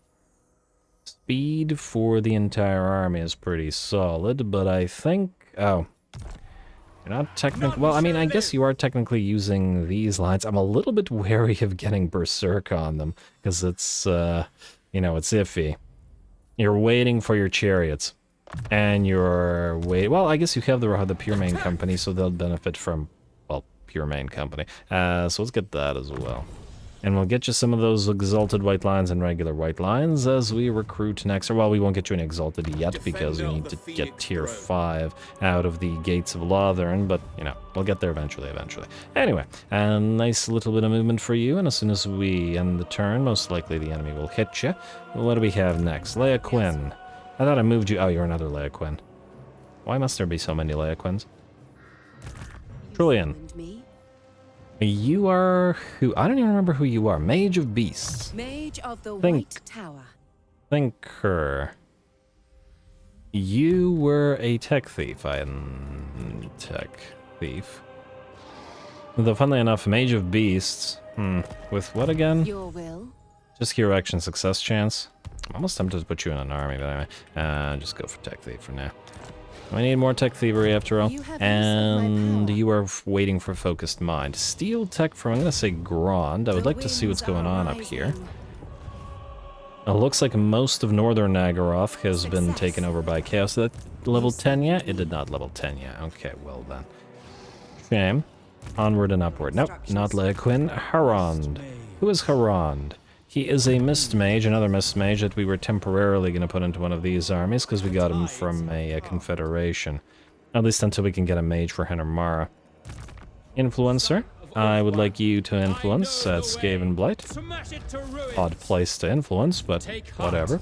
Speed for the entire army is pretty solid, but I think... oh. You're not technically... well, I mean, I guess you are technically using these lines. I'm a little bit wary of getting Berserk on them, because it's, you know, it's iffy. You're waiting for your chariots. And you're well, I guess you have the Pure Main Company, so they'll benefit from, well, Pure Main Company. So let's get that as well. And we'll get you some of those Exalted White Lines and regular White Lines as we recruit next. Or, well, we won't get you an Exalted yet because we need to get Tier 5 out of the Gates of Lothern, but, you know, we'll get there eventually. Anyway, a nice little bit of movement for you, and as soon as we end the turn, most likely the enemy will hit you. What do we have next? Leia Quinn. I thought I moved you. Oh, you're another Leia Quinn. Why must there be so many Leia Quinns? Trillian. You are who? I don't even remember who you are. Mage of Beasts. Mage of the White Tower. Thinker. You were a tech thief. Though funnily enough, Mage of Beasts. With what again? Your will. Just hero action success chance. I'm almost tempted to put you in an army, but anyway. Just go for tech thief for now. We need more tech thievery after all. And you are waiting for focused mind. Steel tech from, I'm going to say Grand. I would like to see what's going on up here. It looks like most of northern Nagaroth has been taken over by Chaos. Is that level 10 yet? It did not level 10 yet. Okay, well then. Shame. Onward and upward. Nope, not Leia Quinn. Harond. Who is Harond? He is a Mist Mage, another Mist Mage that we were temporarily going to put into one of these armies because we got him from a Confederation. At least until we can get a Mage for Hennermara. Influencer. I would like you to influence at Skaven Blight. Odd place to influence, but whatever.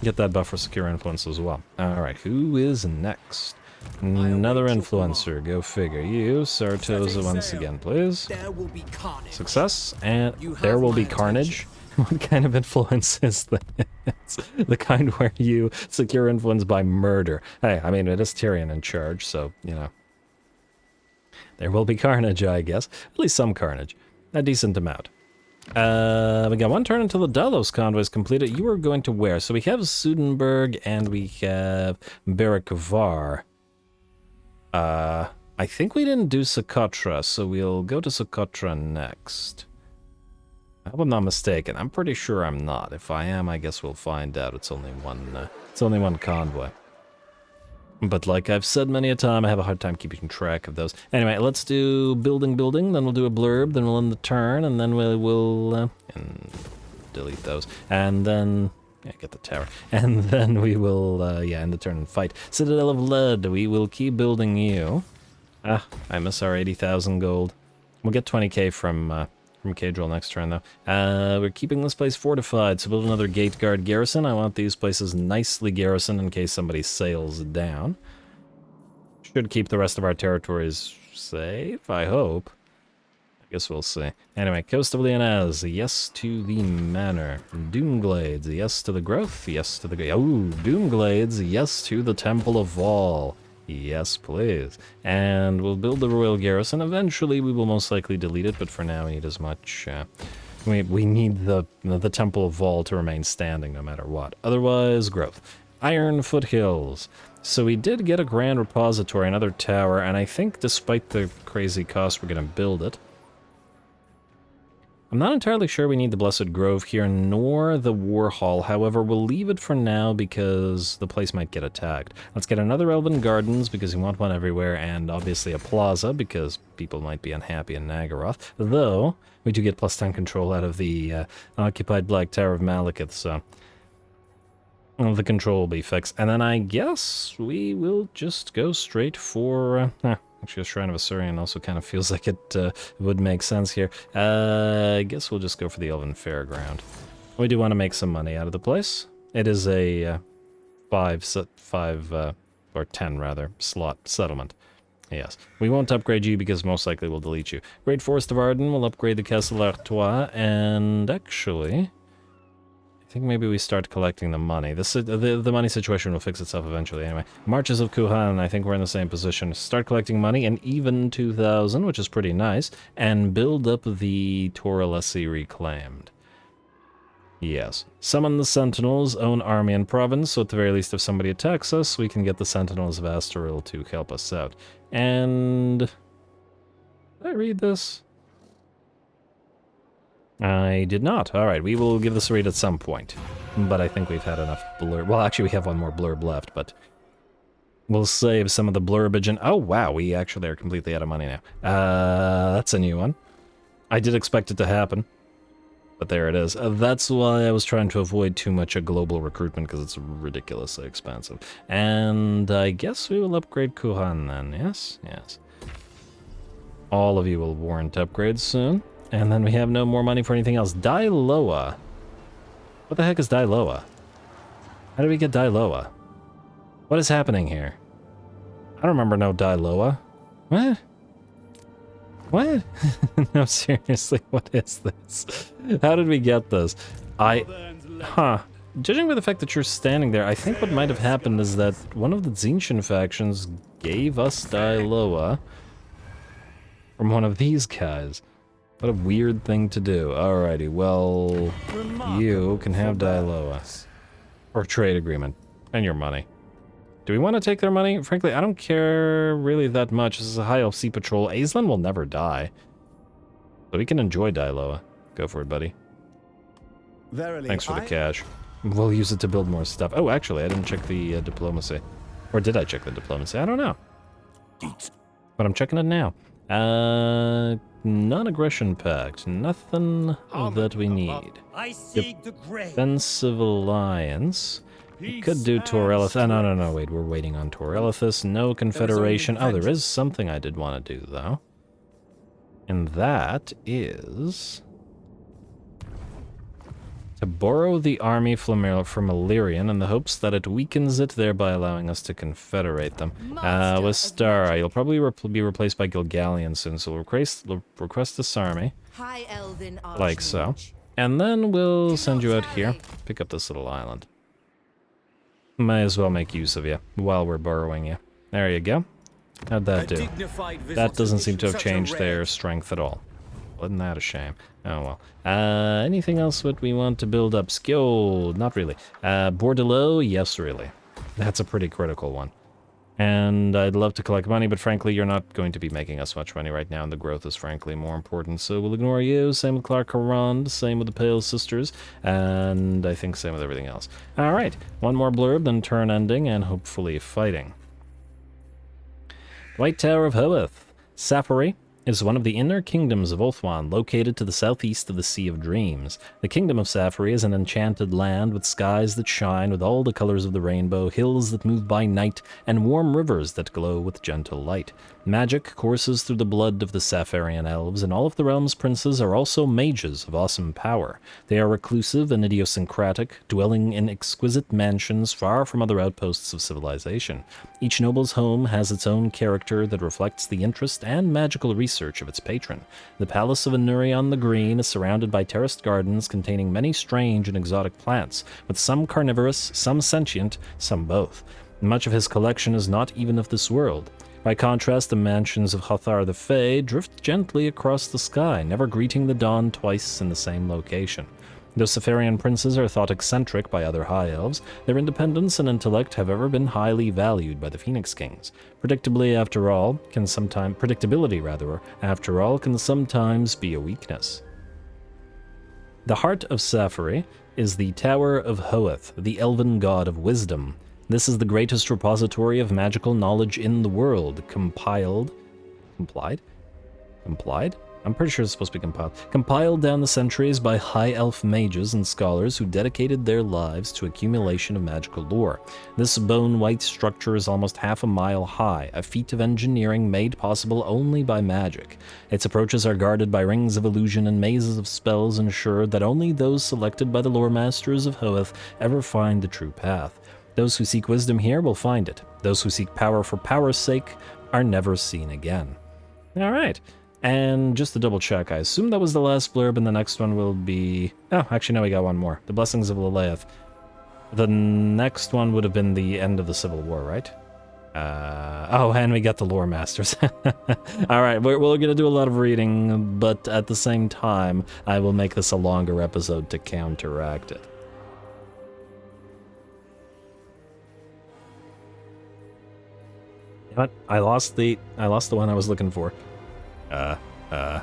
Get that buff for secure influence as well. Alright, who is next? Another influencer, go figure. You, Sartosa, once again, please. Success, and there will be carnage. What kind of influence is that? It's the kind where you secure influence by murder. Hey, I mean, it is Tyrion in charge, so, you know. There will be carnage, I guess. At least some carnage. A decent amount. We got one turn until the Delos convoy is completed. You are going to where? So we have Sudenburg and we have Barrack-Var. I think we didn't do Socotra, so we'll go to Socotra next. I hope I'm not mistaken. I'm pretty sure I'm not. If I am, I guess we'll find out. It's only one convoy. But like I've said many a time, I have a hard time keeping track of those. Anyway, let's do building, then we'll do a blurb, then we'll end the turn, and then we'll and delete those. And then... yeah, get the tower. And then we will, end the turn and fight. Citadel of Lead, we will keep building you. Ah, I miss our 80,000 gold. We'll get 20k from Cadril next turn, though. We're keeping this place fortified, so build another gate guard garrison. I want these places nicely garrisoned in case somebody sails down. Should keep the rest of our territories safe, I hope. Guess we'll see. Anyway, Coast of Lyonesse, yes to the manor. Doomglades, yes to the growth, yes to the... oh, Doomglades, yes to the Temple of Vol. Yes, please. And we'll build the Royal Garrison. Eventually, we will most likely delete it, but for now, we need as much... we need the Temple of Vol to remain standing no matter what. Otherwise, growth. Iron Foothills. So we did get a Grand Repository, another tower, and I think despite the crazy cost, we're going to build it. I'm not entirely sure we need the Blessed Grove here, nor the Warhall. However, we'll leave it for now because the place might get attacked. Let's get another Elven Gardens because we want one everywhere, and obviously a plaza because people might be unhappy in Nagaroth. Though, we do get +10 control out of the occupied Black Tower of Malekith, so the control will be fixed. And then I guess we will just go straight for... actually, a Shrine of Asuryan also kind of feels like it would make sense here. I guess we'll just go for the Elven Fairground. We do want to make some money out of the place. It is a 10 rather, slot settlement. Yes. We won't upgrade you because most likely we'll delete you. Great Forest of Arden will upgrade the Castle Artois, and actually... I think maybe we start collecting the money. The money situation will fix itself eventually anyway. Marches of Kuhan, I think we're in the same position. Start collecting money and even 2,000, which is pretty nice, and build up the Toralessi Reclaimed. Yes. Summon the Sentinels, own army and province, so at the very least if somebody attacks us, we can get the Sentinels of Astaril to help us out. And... did I read this? I did not. Alright, we will give this a read at some point. But I think we've had enough blurb. Well, actually, we have one more blurb left, but we'll save some of the blurbage. And oh, wow, we actually are completely out of money now. That's a new one. I did expect it to happen, but there it is. That's why I was trying to avoid too much a global recruitment, because it's ridiculously expensive. And I guess we will upgrade Kuhan then, yes? Yes. All of you will warrant upgrades soon. And then we have no more money for anything else. Dailoa. What the heck is Dailoa? How did we get Dailoa? What is happening here? I don't remember no Dailoa. What? What? No, seriously, what is this? How did we get this? Judging by the fact that you're standing there, I think what might have happened is that one of the Tzeentchian factions gave us Dailoa from one of these guys. What a weird thing to do. Alrighty, well, you can have Dailoa. Or trade agreement. And your money. Do we want to take their money? Frankly, I don't care really that much. This is a High Elf Sea Patrol. Aislinn will never die. So we can enjoy Dailoa. Go for it, buddy. Verily, thanks for the cash. We'll use it to build more stuff. Oh, actually, I didn't check the diplomacy. Or did I check the diplomacy? I don't know. But I'm checking it now. Non-aggression pact. Nothing that we need. Defensive alliance. We could do Torelithus. Oh, no, wait. We're waiting on Torelithus. No confederation. Oh, there is something I did want to do, though. And that is... to borrow the army from Illyrian in the hopes that it weakens it, thereby allowing us to confederate them. With Stara, you'll probably be replaced by Gilgallion soon, so we'll request this army. Like so. And then we'll send you out here. Pick up this little island. May as well make use of you while we're borrowing you. There you go. How'd that do? That doesn't seem to have changed their strength at all. Wasn't that a shame? Oh well. Anything else that we want to build up? Skill? Not really. Bordelot? Yes, really. That's a pretty critical one. And I'd love to collect money, but frankly, you're not going to be making us much money right now, and the growth is frankly more important, so we'll ignore you. Same with Clark Harond, same with the Pale Sisters, and I think same with everything else. Alright, one more blurb, then turn ending, and hopefully fighting. White Tower of Hoeth. Sapphire is one of the inner kingdoms of Ulthuan, located to the southeast of the Sea of Dreams. The Kingdom of Sapphire is an enchanted land with skies that shine with all the colors of the rainbow, hills that move by night, and warm rivers that glow with gentle light. Magic courses through the blood of the Sapphirean elves, and all of the realm's princes are also mages of awesome power. They are reclusive and idiosyncratic, dwelling in exquisite mansions far from other outposts of civilization. Each noble's home has its own character that reflects the interest and magical research of its patron. The Palace of Anurion the Green is surrounded by terraced gardens containing many strange and exotic plants, with some carnivorous, some sentient, some both. Much of his collection is not even of this world. By contrast, the mansions of Hathar the Fae drift gently across the sky, never greeting the dawn twice in the same location. Though Sapphirean princes are thought eccentric by other High Elves, their independence and intellect have ever been highly valued by the Phoenix Kings. Predictability, after all, can sometimes be a weakness. The heart of Safari is the Tower of Hoeth, the elven god of wisdom. This is the greatest repository of magical knowledge in the world, compiled? I'm pretty sure it's supposed to be compiled. Compiled down the centuries by high elf mages and scholars who dedicated their lives to accumulation of magical lore. This bone-white structure is almost half a mile high, a feat of engineering made possible only by magic. Its approaches are guarded by rings of illusion and mazes of spells ensured that only those selected by the lore masters of Hoeth ever find the true path. Those who seek wisdom here will find it. Those who seek power for power's sake are never seen again. All right. And just to double check, I assume that was the last blurb, and the next one will be... Oh, actually, no, we got one more. The Blessings of Lilith. The next one would have been the end of the Civil War, right? Oh, and we got the Lore Masters. All right, we're going to do a lot of reading, but at the same time, I will make this a longer episode to counteract it. You know what? I lost the one I was looking for. I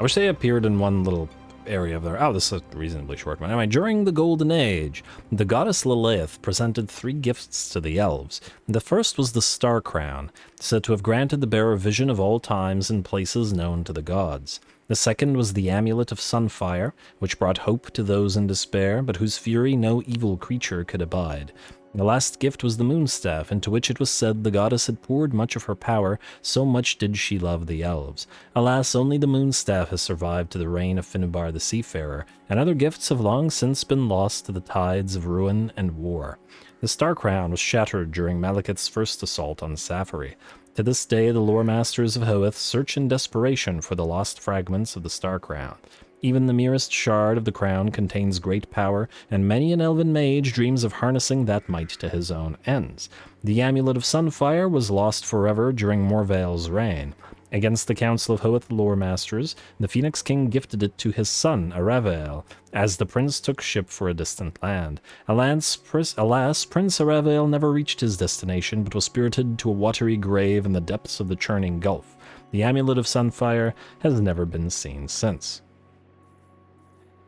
wish they appeared in one little area of there. Oh, this is a reasonably short one. Anyway, during the Golden Age, the goddess Lilith presented 3 gifts to the elves. The first was the Star Crown, said to have granted the bearer vision of all times and places known to the gods. The second was the Amulet of Sunfire, which brought hope to those in despair, but whose fury no evil creature could abide. The last gift was the Moonstaff, into which it was said the goddess had poured much of her power, so much did she love the elves. Alas, only the Moonstaff has survived to the reign of Finnebar the Seafarer, and other gifts have long since been lost to the tides of ruin and war. The Star Crown was shattered during Malekith's first assault on Safari. To this day, the lore masters of Hoeth search in desperation for the lost fragments of the Star Crown. Even the merest shard of the crown contains great power, and many an elven mage dreams of harnessing that might to his own ends. The Amulet of Sunfire was lost forever during Morvail's reign. Against the Council of Hoeth lore masters, the Phoenix King gifted it to his son, Aravael, as the prince took ship for a distant land. Alas, Prince Aravael never reached his destination, but was spirited to a watery grave in the depths of the churning gulf. The Amulet of Sunfire has never been seen since.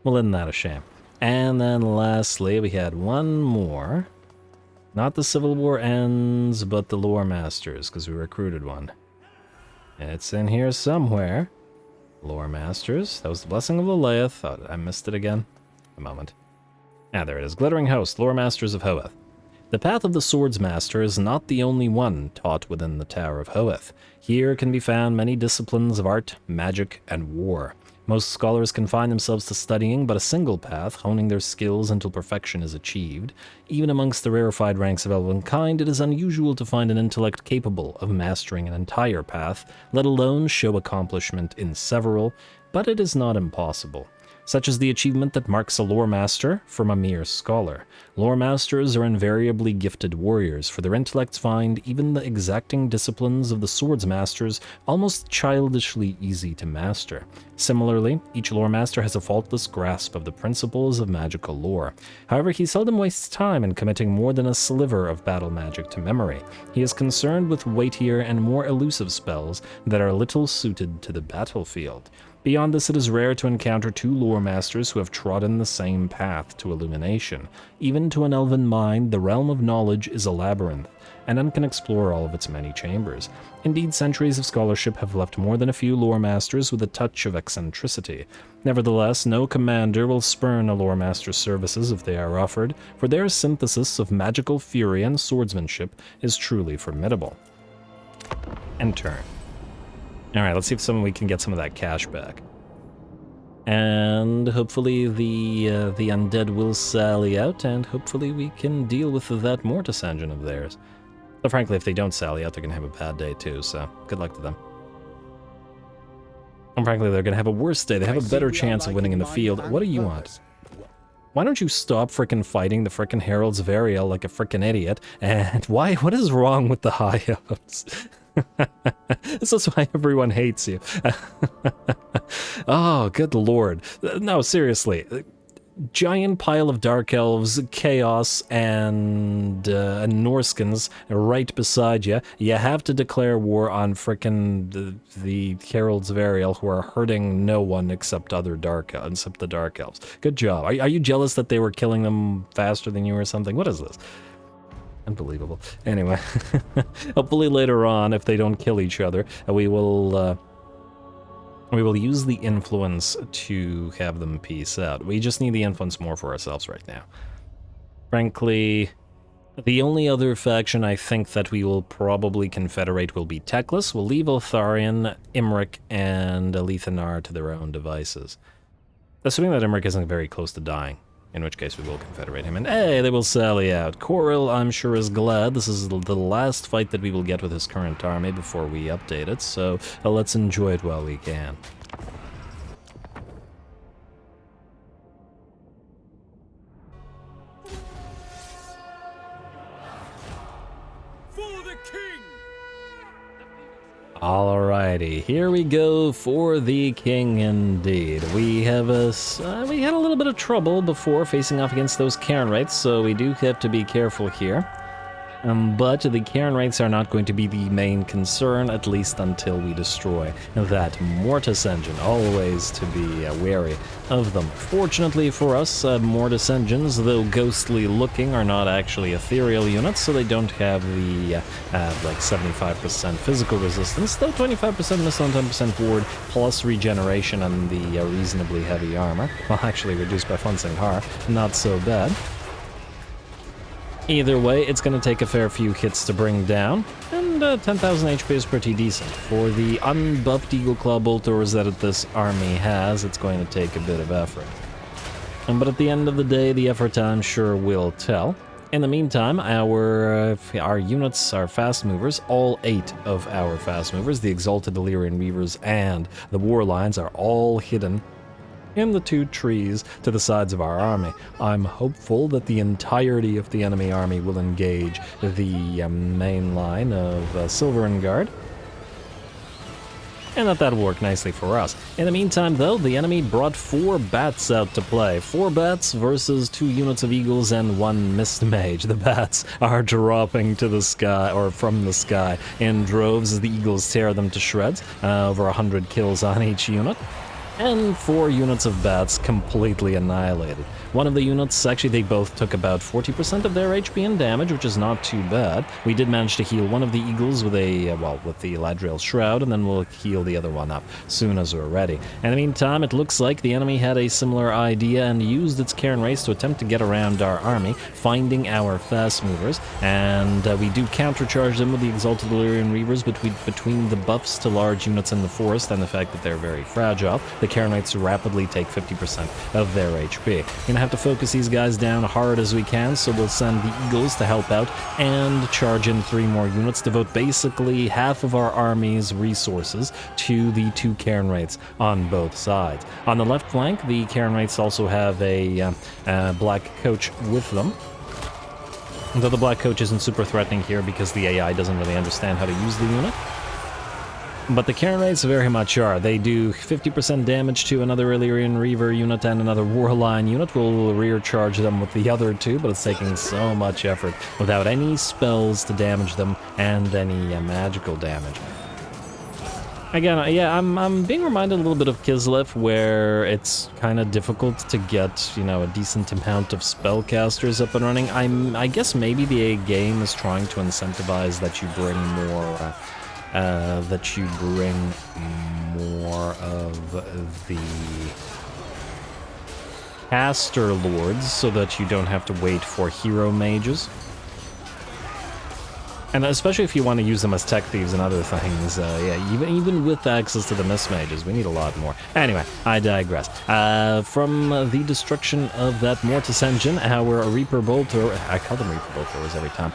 Well, isn't that a shame? And then lastly, we had one more. Not the Civil War ends, but the Lore Masters, because we recruited one. It's in here somewhere. Lore Masters. That was the Blessing of Lilith. Oh, I missed it again. A moment. Ah, there it is. Glittering Host, Lore Masters of Hoeth. The path of the Swordsmaster is not the only one taught within the Tower of Hoeth. Here can be found many disciplines of art, magic, and war. Most scholars confine themselves to studying but a single path, honing their skills until perfection is achieved. Even amongst the rarefied ranks of elvenkind, it is unusual to find an intellect capable of mastering an entire path, let alone show accomplishment in several, but it is not impossible. Such is the achievement that marks a lore master from a mere scholar. Lore masters are invariably gifted warriors, for their intellects find even the exacting disciplines of the swords masters almost childishly easy to master. Similarly, each lore master has a faultless grasp of the principles of magical lore. However, he seldom wastes time in committing more than a sliver of battle magic to memory. He is concerned with weightier and more elusive spells that are little suited to the battlefield. Beyond this, it is rare to encounter 2 lore masters who have trodden the same path to illumination. Even to an elven mind, the realm of knowledge is a labyrinth, and none can explore all of its many chambers. Indeed, centuries of scholarship have left more than a few lore masters with a touch of eccentricity. Nevertheless, no commander will spurn a lore master's services if they are offered, for their synthesis of magical fury and swordsmanship is truly formidable. End turn. Alright, let's see if we can get some of that cash back. And hopefully the undead will sally out, and hopefully we can deal with that Mortis engine of theirs. But frankly, if they don't sally out, they're going to have a bad day too, so good luck to them. And frankly, they're going to have a worse day. They have a better chance of winning in the field. What do you want? Why don't you stop frickin' fighting the frickin' Heralds of Ariel like a frickin' idiot? And what is wrong with the High Elves? This is why everyone hates you. Oh, good lord. No, seriously. giant pile of Dark Elves, Chaos, and Norskins right beside you. You have to declare war on frickin' the Heralds of Ariel, who are hurting no one except the Dark Elves. Good job. Are you jealous that they were killing them faster than you or something? What is this? Unbelievable. Anyway, hopefully later on, if they don't kill each other, we will use the influence to have them peace out. We just need the influence more for ourselves right now. Frankly, the only other faction I think that we will probably confederate will be Teclis. We'll leave Eltharion, Imric, and Lethanar to their own devices. Assuming that Imric isn't very close to dying. In which case we will confederate him, and hey, they will sally out. Coril, I'm sure, is glad. This is the last fight that we will get with his current army before we update it, so let's enjoy it while we can. For the king! Alrighty, here we go for the king indeed. We have we had a little bit of trouble before facing off against those Cairn Wraiths, so we do have to be careful here. But the Cairn Wraiths are not going to be the main concern, at least until we destroy that Mortis engine. Always to be wary of them. Fortunately for us, Mortis engines, though ghostly looking, are not actually ethereal units, so they don't have the like 75% physical resistance, though 25% missile and 10% ward, plus regeneration and the reasonably heavy armor. Well, actually reduced by Funsing Har, not so bad. Either way, it's going to take a fair few hits to bring down, and 10,000 HP is pretty decent. For the unbuffed Eagle Claw Boltors that this army has, it's going to take a bit of effort. But at the end of the day, the effort time sure will tell. In the meantime, our units, our fast movers, all 8 of our fast movers, the Exalted Illyrian Reavers and the War Lions, are all hidden in the 2 trees to the sides of our army. I'm hopeful that the entirety of the enemy army will engage the main line of Silverin Guard, and that'll work nicely for us. In the meantime, though, the enemy brought 4 bats out to play. 4 bats versus 2 units of eagles and 1 mist mage. The bats are dropping to the sky, or from the sky, in droves as the eagles tear them to shreds. Over 100 kills on each unit. And 4 units of bats completely annihilated. One of the units, actually they both took about 40% of their HP and damage, which is not too bad. We did manage to heal one of the eagles with with the Ladriel Shroud, and then we'll heal the other one up soon as we're ready. In the meantime, it looks like the enemy had a similar idea and used its Cairn Wraiths to attempt to get around our army, finding our fast movers, and we do countercharge them with the Exalted Illyrian Reavers between the buffs to large units in the forest and the fact that they're very fragile. The Cairn Wraiths rapidly take 50% of their HP. Gonna have to focus these guys down hard as we can, so we'll send the Eagles to help out and charge in 3 more units, devote basically half of our army's resources to the 2 Cairn Wraiths on both sides. On the left flank, the Cairn Wraiths also have a Black Coach with them. Though the Black Coach isn't super threatening here because the AI doesn't really understand how to use the unit. But the Cairn Wraiths very much are. They do 50% damage to another Illyrian Reaver unit and another Warline unit. We'll rear charge them with the other 2, but it's taking so much effort without any spells to damage them and any magical damage. Again, yeah, I'm being reminded a little bit of Kislev, where it's kind of difficult to get, a decent amount of spellcasters up and running. I guess maybe the game is trying to incentivize that you bring more... of the caster lords so that you don't have to wait for hero mages. And especially if you want to use them as tech thieves and other things, yeah, even with access to the mist mages, we need a lot more. Anyway, I digress. From the destruction of that Mortis engine, our Reaper Bolter, I call them Reaper Bolters every time,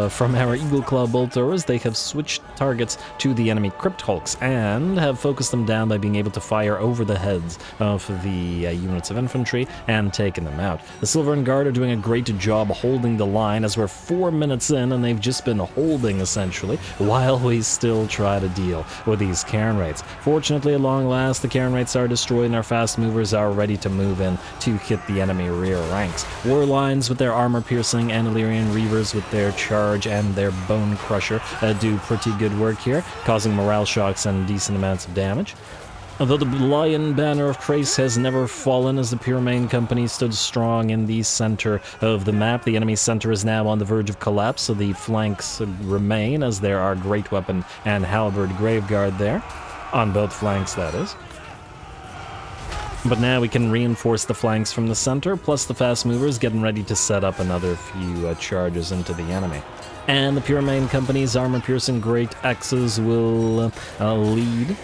from our Eagle Claw Bolters, they have switched targets to the enemy Crypt Hulks and have focused them down by being able to fire over the heads of the units of infantry and taken them out. The Silverin Guard are doing a great job holding the line as we're 4 minutes in and they've just been holding, essentially, while we still try to deal with these Cairn Raids. Fortunately, at long last, the Cairn Raids are destroyed and our fast movers are ready to move in to hit the enemy rear ranks. War Lions with their armor-piercing and Illyrian Reavers with their charge and their Bone Crusher do pretty good work here, causing morale shocks and decent amounts of damage. Although the Lion Banner of Trace has never fallen as the Puremain Company stood strong in the center of the map, the enemy's center is now on the verge of collapse, so the flanks remain as there are Great Weapon and Halberd Graveguard there. On both flanks, that is. But now we can reinforce the flanks from the center, plus the fast movers getting ready to set up another few charges into the enemy. And the Puremain Company's armor-piercing Great Axes will lead.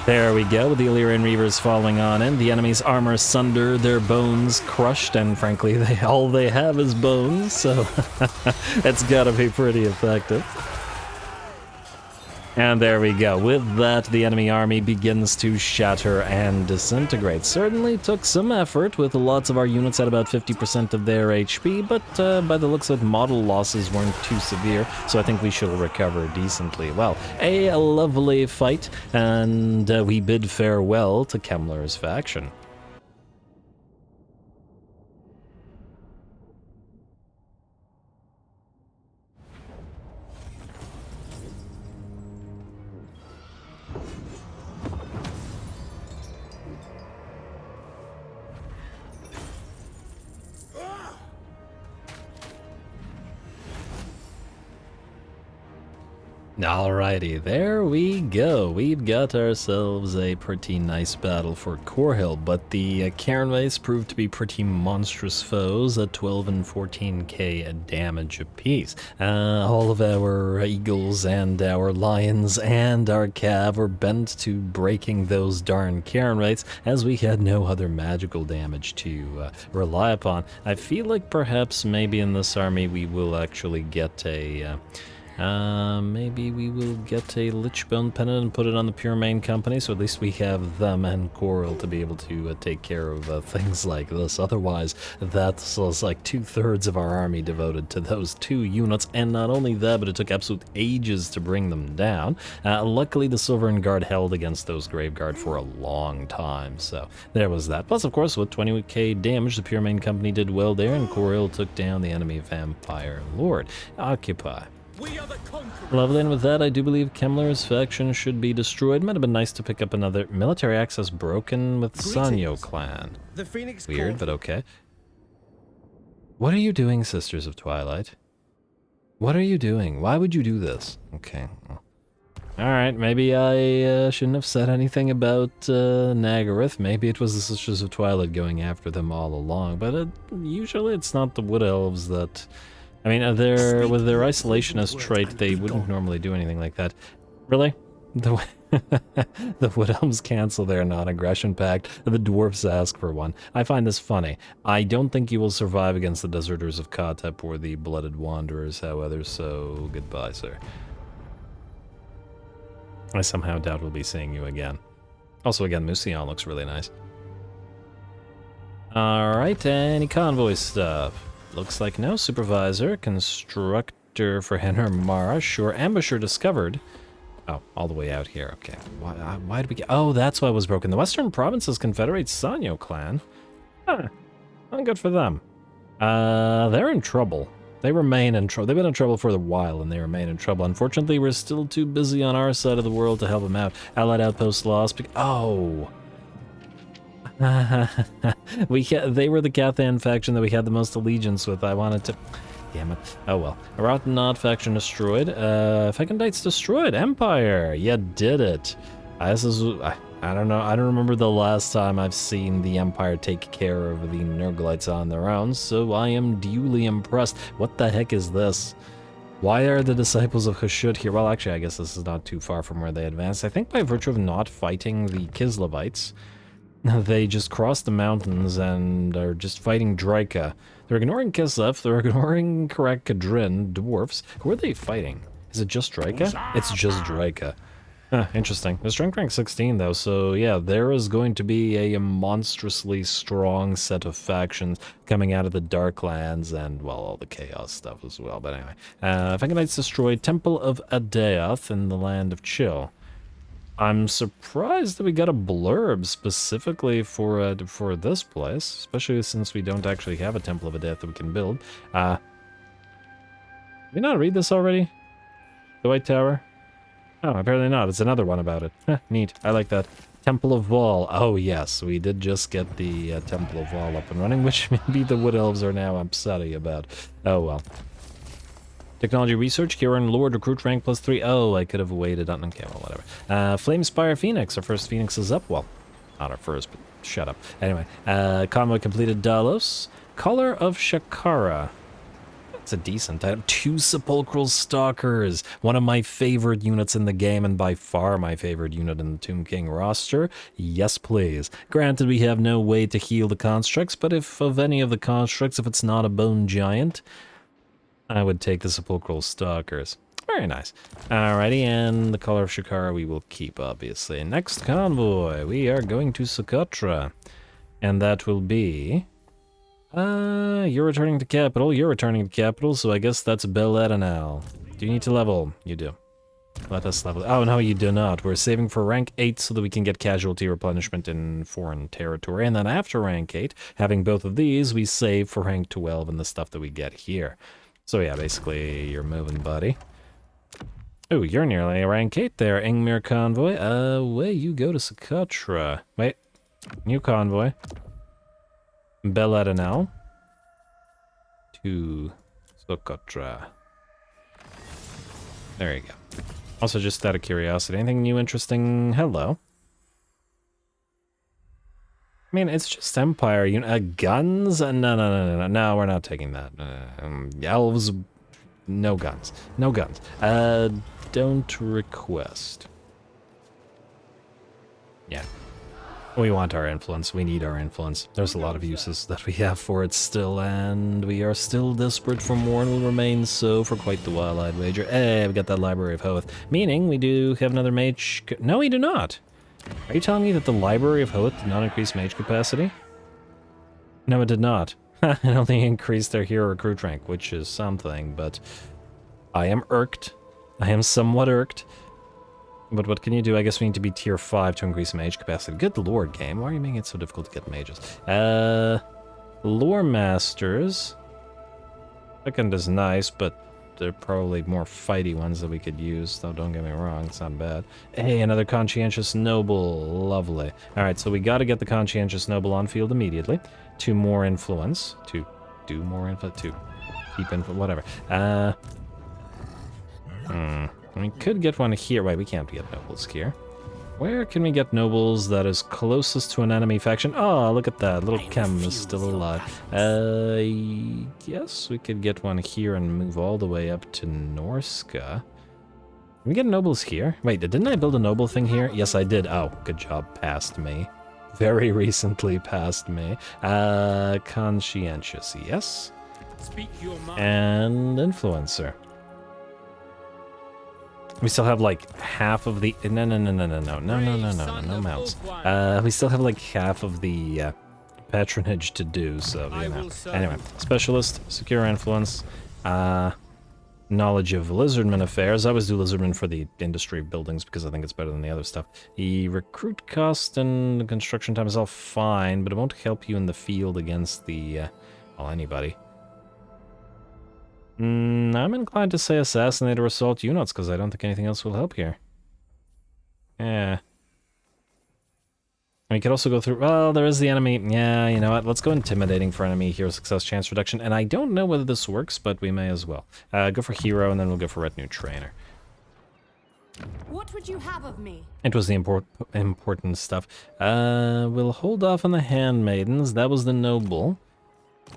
There we go, with the Illyrian Reavers falling on in. The enemy's armor sundered, their bones crushed, and frankly, all they have is bones, so it's gotta be pretty effective. And there we go. With that, the enemy army begins to shatter and disintegrate. Certainly took some effort, with lots of our units at about 50% of their HP, but by the looks of it, model losses weren't too severe, so I think we should recover decently. Well, a lovely fight, and we bid farewell to Kemmler's faction. Alrighty, there we go. We've got ourselves a pretty nice battle for Corhill, but the Cairnways proved to be pretty monstrous foes at 12 and 14k damage apiece. All of our eagles and our lions and our cav were bent to breaking those darn Cairnways, as we had no other magical damage to rely upon. I feel like perhaps maybe in this army we will actually get a... maybe we will get a Lichbone Pennant and put it on the Puremain Company, so at least we have them and Coral to be able to take care of things like this. Otherwise, that's like 2/3 of our army devoted to those two units, and not only that, but it took absolute ages to bring them down. Luckily, the Silvern Guard held against those Graveguard for a long time, so there was that. Plus, of course, with 20k damage, the Puremain Company did well there, and Coral took down the enemy Vampire Lord. Occupy. Lovely, and with that, I do believe Kemmler's faction should be destroyed. Might have been nice to pick up another military access broken with Sanyo clan. The Phoenix Weird, but okay. What are you doing, Sisters of Twilight? What are you doing? Why would you do this? Okay. Alright, maybe I shouldn't have said anything about Nagaroth. Maybe it was the Sisters of Twilight going after them all along, but usually it's not the Wood Elves that... I mean, with their isolationist trait, they wouldn't normally do anything like that. Really? The Wood Elves cancel their non-aggression pact. The dwarfs ask for one. I find this funny. I don't think you will survive against the Deserters of Katep or the Blooded Wanderers, however, so goodbye, sir. I somehow doubt we'll be seeing you again. Also, again, Musion looks really nice. Alright, any convoy stuff? Looks like no. Supervisor, constructor for Henner Mara, sure. Ambusher discovered. Oh, all the way out here. Okay. Why did we get... Oh, that's why it was broken. The Western Provinces Confederate Sanyo clan. Huh. Well, good for them. They're in trouble. They remain in trouble. They've been in trouble for a while, and they remain in trouble. Unfortunately, we're still too busy on our side of the world to help them out. Allied Outpost lost. Oh... they were the Cathan faction that we had the most allegiance with. I wanted to... Damn it. Oh well. Aratanod faction destroyed. Fecundite's destroyed. Empire! You did it. I don't know. I don't remember the last time I've seen the Empire take care of the Nurglites on their own, so I am duly impressed. What the heck is this? Why are the Disciples of Hashut here? Well, actually, I guess this is not too far from where they advanced. I think by virtue of not fighting the Kislevites, they just crossed the mountains and are just fighting Draika. They're ignoring Kislev, they're ignoring Karak Kadrin, dwarfs. Who are they fighting? Is it just Draika? It's just Draika. Interesting. The strength rank 16 though, so yeah, there is going to be a monstrously strong set of factions coming out of the Darklands and, well, all the Chaos stuff as well. But anyway, Knights destroyed Temple of Adeath in the Land of Chill. I'm surprised that we got a blurb specifically for this place, especially since we don't actually have a Temple of Adeath that we can build. Did we not read this already? The White Tower? Oh, apparently not. It's another one about it. Neat. I like that. Temple of Val. Oh, yes. We did just get the Temple of Val up and running, which maybe the Wood Elves are now upsetty about. Oh, well. Technology Research. Kieran Lord. Recruit rank +3. Oh, I could have waited on... Okay, well, whatever. Flamespire Phoenix. Our first Phoenix is up. Well, not our first, but shut up. Anyway. Convoy completed Dalos. Color of Shakara. It's a decent item. 2 Sepulchral Stalkers, one of my favorite units in the game, and by far my favorite unit in the Tomb King roster. Yes, please. Granted, we have no way to heal the constructs, but if of any of the constructs, if it's not a Bone Giant, I would take the Sepulchral Stalkers. Very nice. Alrighty, and the Color of Shakara we will keep, obviously. Next convoy, we are going to Socotra, and that will be... you're returning to capital, so I guess that's Bel-Adanal. Do you need to level? You do. Let us level. Oh, no, you do not. We're saving for rank 8 so that we can get casualty replenishment in foreign territory, and then after rank 8, having both of these, we save for rank 12 and the stuff that we get here. So yeah, basically, you're moving, buddy. Oh, you're nearly rank 8 there, Ingmir Convoy. Away you go to Socotra. Wait, new convoy. Bel-Adanal to Socotra. There you go. Also, just out of curiosity, anything new, interesting? Hello. I mean, it's just Empire. Guns? No, we're not taking that. Elves, no guns. No guns. Don't request. Yeah. We want our influence. We need our influence. There's a lot of uses that we have for it still, and we are still desperate for more and will remain so for quite the while, I'd wager. Hey, we got that Library of Hoth. Meaning we do have another mage... No, we do not. Are you telling me that the Library of Hoth did not increase mage capacity? No, it did not. It only increased their hero recruit rank, which is something, but I am irked. I am somewhat irked. But what can you do? I guess we need to be tier 5 to increase mage capacity. Good lord, game. Why are you making it so difficult to get mages? Lore Masters. Second is nice, but there are probably more fighty ones that we could use, though don't get me wrong, it's not bad. Hey, another Conscientious Noble. Lovely. Alright, so we gotta get the Conscientious Noble on field immediately. 2 more influence. To do more influence. To keep influence. Whatever. We could get one here. Wait, we can't get nobles here. Where can we get nobles that is closest to an enemy faction? Oh, look at that. Little Chem is still alive. Yes, we could get one here and move all the way up to Norska. Can we get nobles here? Wait, didn't I build a noble thing here? Yes, I did. Oh, good job. Past me. Very recently past me. Conscientious, yes. Speak your mind. And Influencer. We still have like half of the no mounts. We still have like half of the patronage to do, so you know. Anyway, specialist, secure influence, knowledge of lizardman affairs. I always do lizardman for the industry buildings because I think it's better than the other stuff. The recruit cost and construction time is all fine, but it won't help you in the field against the well, anybody. I'm inclined to say assassinate or assault units, because I don't think anything else will help here. Yeah. We could also go through... Well, there is the enemy. Yeah, you know what? Let's go intimidating for enemy hero success chance reduction. And I don't know whether this works, but we may as well. Go for hero, and then we'll go for retinue trainer. What would you have of me? It was the important stuff. We'll hold off on the handmaidens. That was the noble.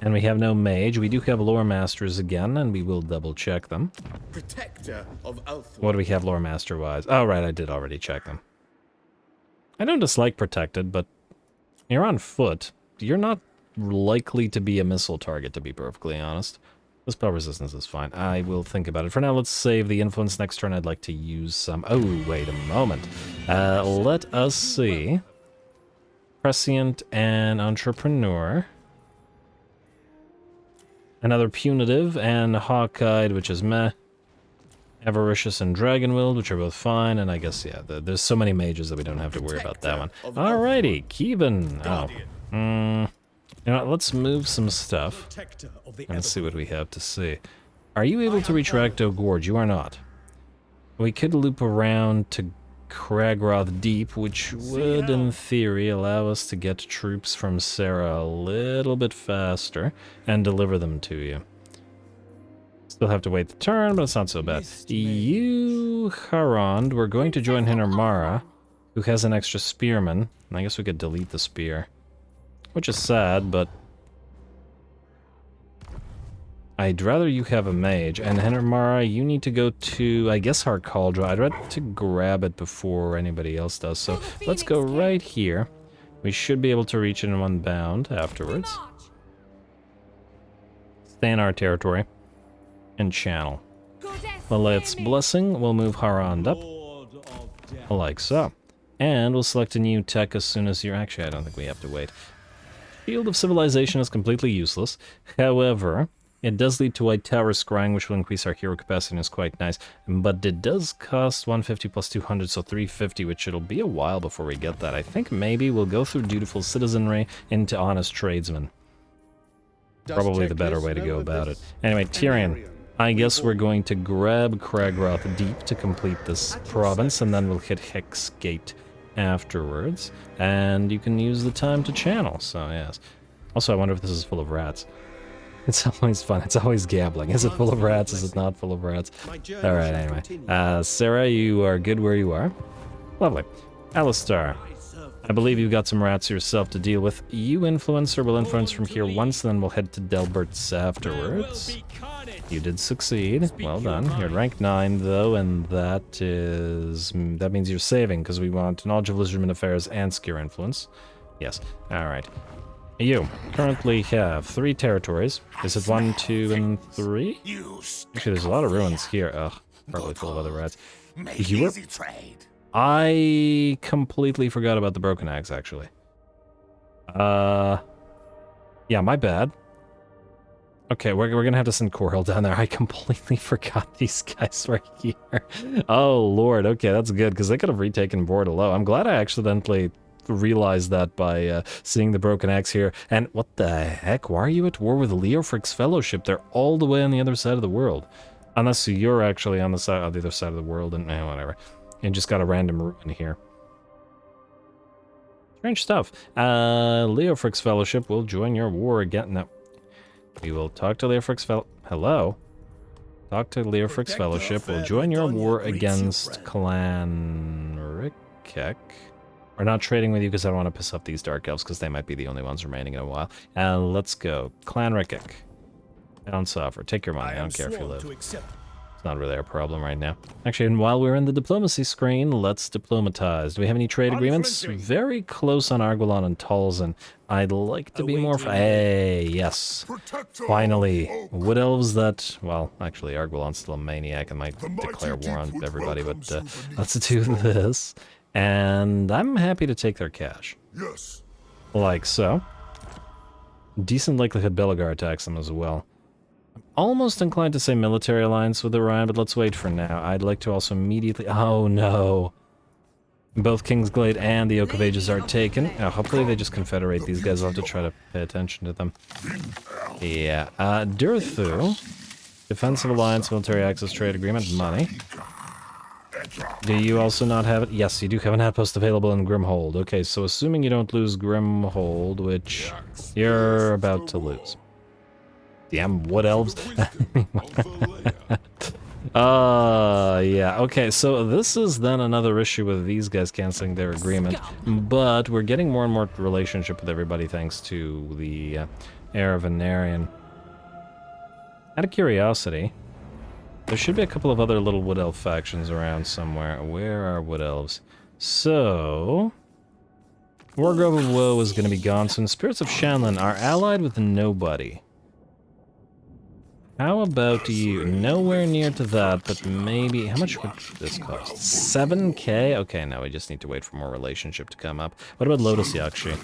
And we have no mage. We do have lore masters again, and we will double check them. Protector of Ulthuan. What do we have lore master wise? Oh, right, I did already check them. I don't dislike protected, but you're on foot. You're not likely to be a missile target, to be perfectly honest. The spell resistance is fine. I will think about it. For now, let's save the influence. Next turn, I'd like to use some... Oh, wait a moment. Let us see. Prescient and Entrepreneur. Another Punitive and Hawkeyed, which is meh. Avaricious and Dragonwilled, which are both fine. And I guess, yeah, there's so many mages that we don't have to worry about that one. Alrighty, Kevin. Oh. You know what, let's move some stuff. And see what we have to see. Are you able to reach Rakdo Gorge? You are not. We could loop around to Kragroth Deep, which would, in theory, allow us to get troops from Sarah a little bit faster and deliver them to you. Still have to wait the turn, but it's not so bad. You, Harond, we're going to join Hinnermara, who has an extra spearman. And I guess we could delete the spear. Which is sad, but... I'd rather you have a mage. And Hinnermara, you need to go to, I guess, Harkaldra. I'd rather to grab it before anybody else does. So let's go right here. We should be able to reach it in one bound afterwards. Stay in our territory. And channel. Lilith's Blessing. We'll move Harond up. Like so. And we'll select a new tech as soon as you're... Actually, I don't think we have to wait. Shield of Civilization is completely useless. However, it does lead to White Tower Scrying, which will increase our hero capacity and is quite nice. But it does cost 150 plus 200, so 350, which it'll be a while before we get that. I think maybe we'll go through Dutiful Citizenry into Honest Tradesman. Probably the better way to go about it. Anyway, Tyrion. I guess we're going to grab Kragroth Deep to complete this province, and then we'll hit Hex Gate afterwards, and you can use the time to channel, so yes. Also, I wonder if this is full of rats. It's always fun. It's always gambling. Is it full of rats? Is it not full of rats? Alright, anyway. Sarah, you are good where you are. Lovely. Alistar, I believe you've got some rats yourself to deal with. You, Influencer, will influence from here once, then we'll head to Delbert's afterwards. You did succeed. Well done. You're at rank 9, though, and that means you're saving, because we want Knowledge of Lizardman Affairs and Secure Influence. Yes. Alright. You currently have 3 territories. Is it 1, 2, and 3? Actually, there's a lot of ruins here. Ugh, probably full of other rats. You were... I completely forgot about the Broken Axe, actually. Yeah, my bad. Okay, we're gonna have to send Korhil down there. I completely forgot these guys were here. Oh, Lord. Okay, that's good, because they could have retaken Bordello. I'm glad I accidentally realized that by seeing the Broken Axe here. And what the heck? Why are you at war with Leofric's Fellowship? They're all the way on the other side of the world. Unless you're actually on the other side of the world, and whatever. And just got a random ruin here. Strange stuff. Leofric's Fellowship will join your war again. No. We will talk to Leofric's Hello? Talk to Leofric's Fellowship. We'll join your war against Clan Rikek. We're not trading with you because I don't want to piss off these Dark Elves because they might be the only ones remaining in a while. Let's go. Clan Rikek. Don't suffer. Take your money. I don't care if you live. It's not really our problem right now. Actually, and while we're in the diplomacy screen, let's diplomatize. Do we have any trade agreements? Very close on Arguelon and Talzin. I'd like to be more... Hey, yes. Finally. Wood Elves that... Well, actually, Arguelon's still a maniac and might declare war on everybody, but let's do this. And I'm happy to take their cash. Yes. Like so. Decent likelihood Belegar attacks them as well. I'm almost inclined to say military alliance with Orion, but let's wait for now. I'd like to also immediately... Oh, no. Both Kingsglade and the Oak of Ages are taken. Hopefully they just confederate. These guys will have to try to pay attention to them. Yeah. Durthu. Defensive alliance, military access, trade agreement, money. Do you also not have it? Yes, you do have an outpost available in Grimhold. Okay, so assuming you don't lose Grimhold, which you're about to lose. Damn Wood Elves. Yeah, okay, so this is then another issue with these guys canceling their agreement, but we're getting more and more relationship with everybody thanks to the Heir of Venarian. Out of curiosity, there should be a couple of other little Wood Elf factions around somewhere. Where are Wood Elves? So... Wargrove of Woe is going to be gone soon. Spirits of Shanlin are allied with nobody. How about you? Nowhere near to that, but maybe... How much would this cost? 7k? Okay, no, we just need to wait for more relationship to come up. What about Lotus Yakshi?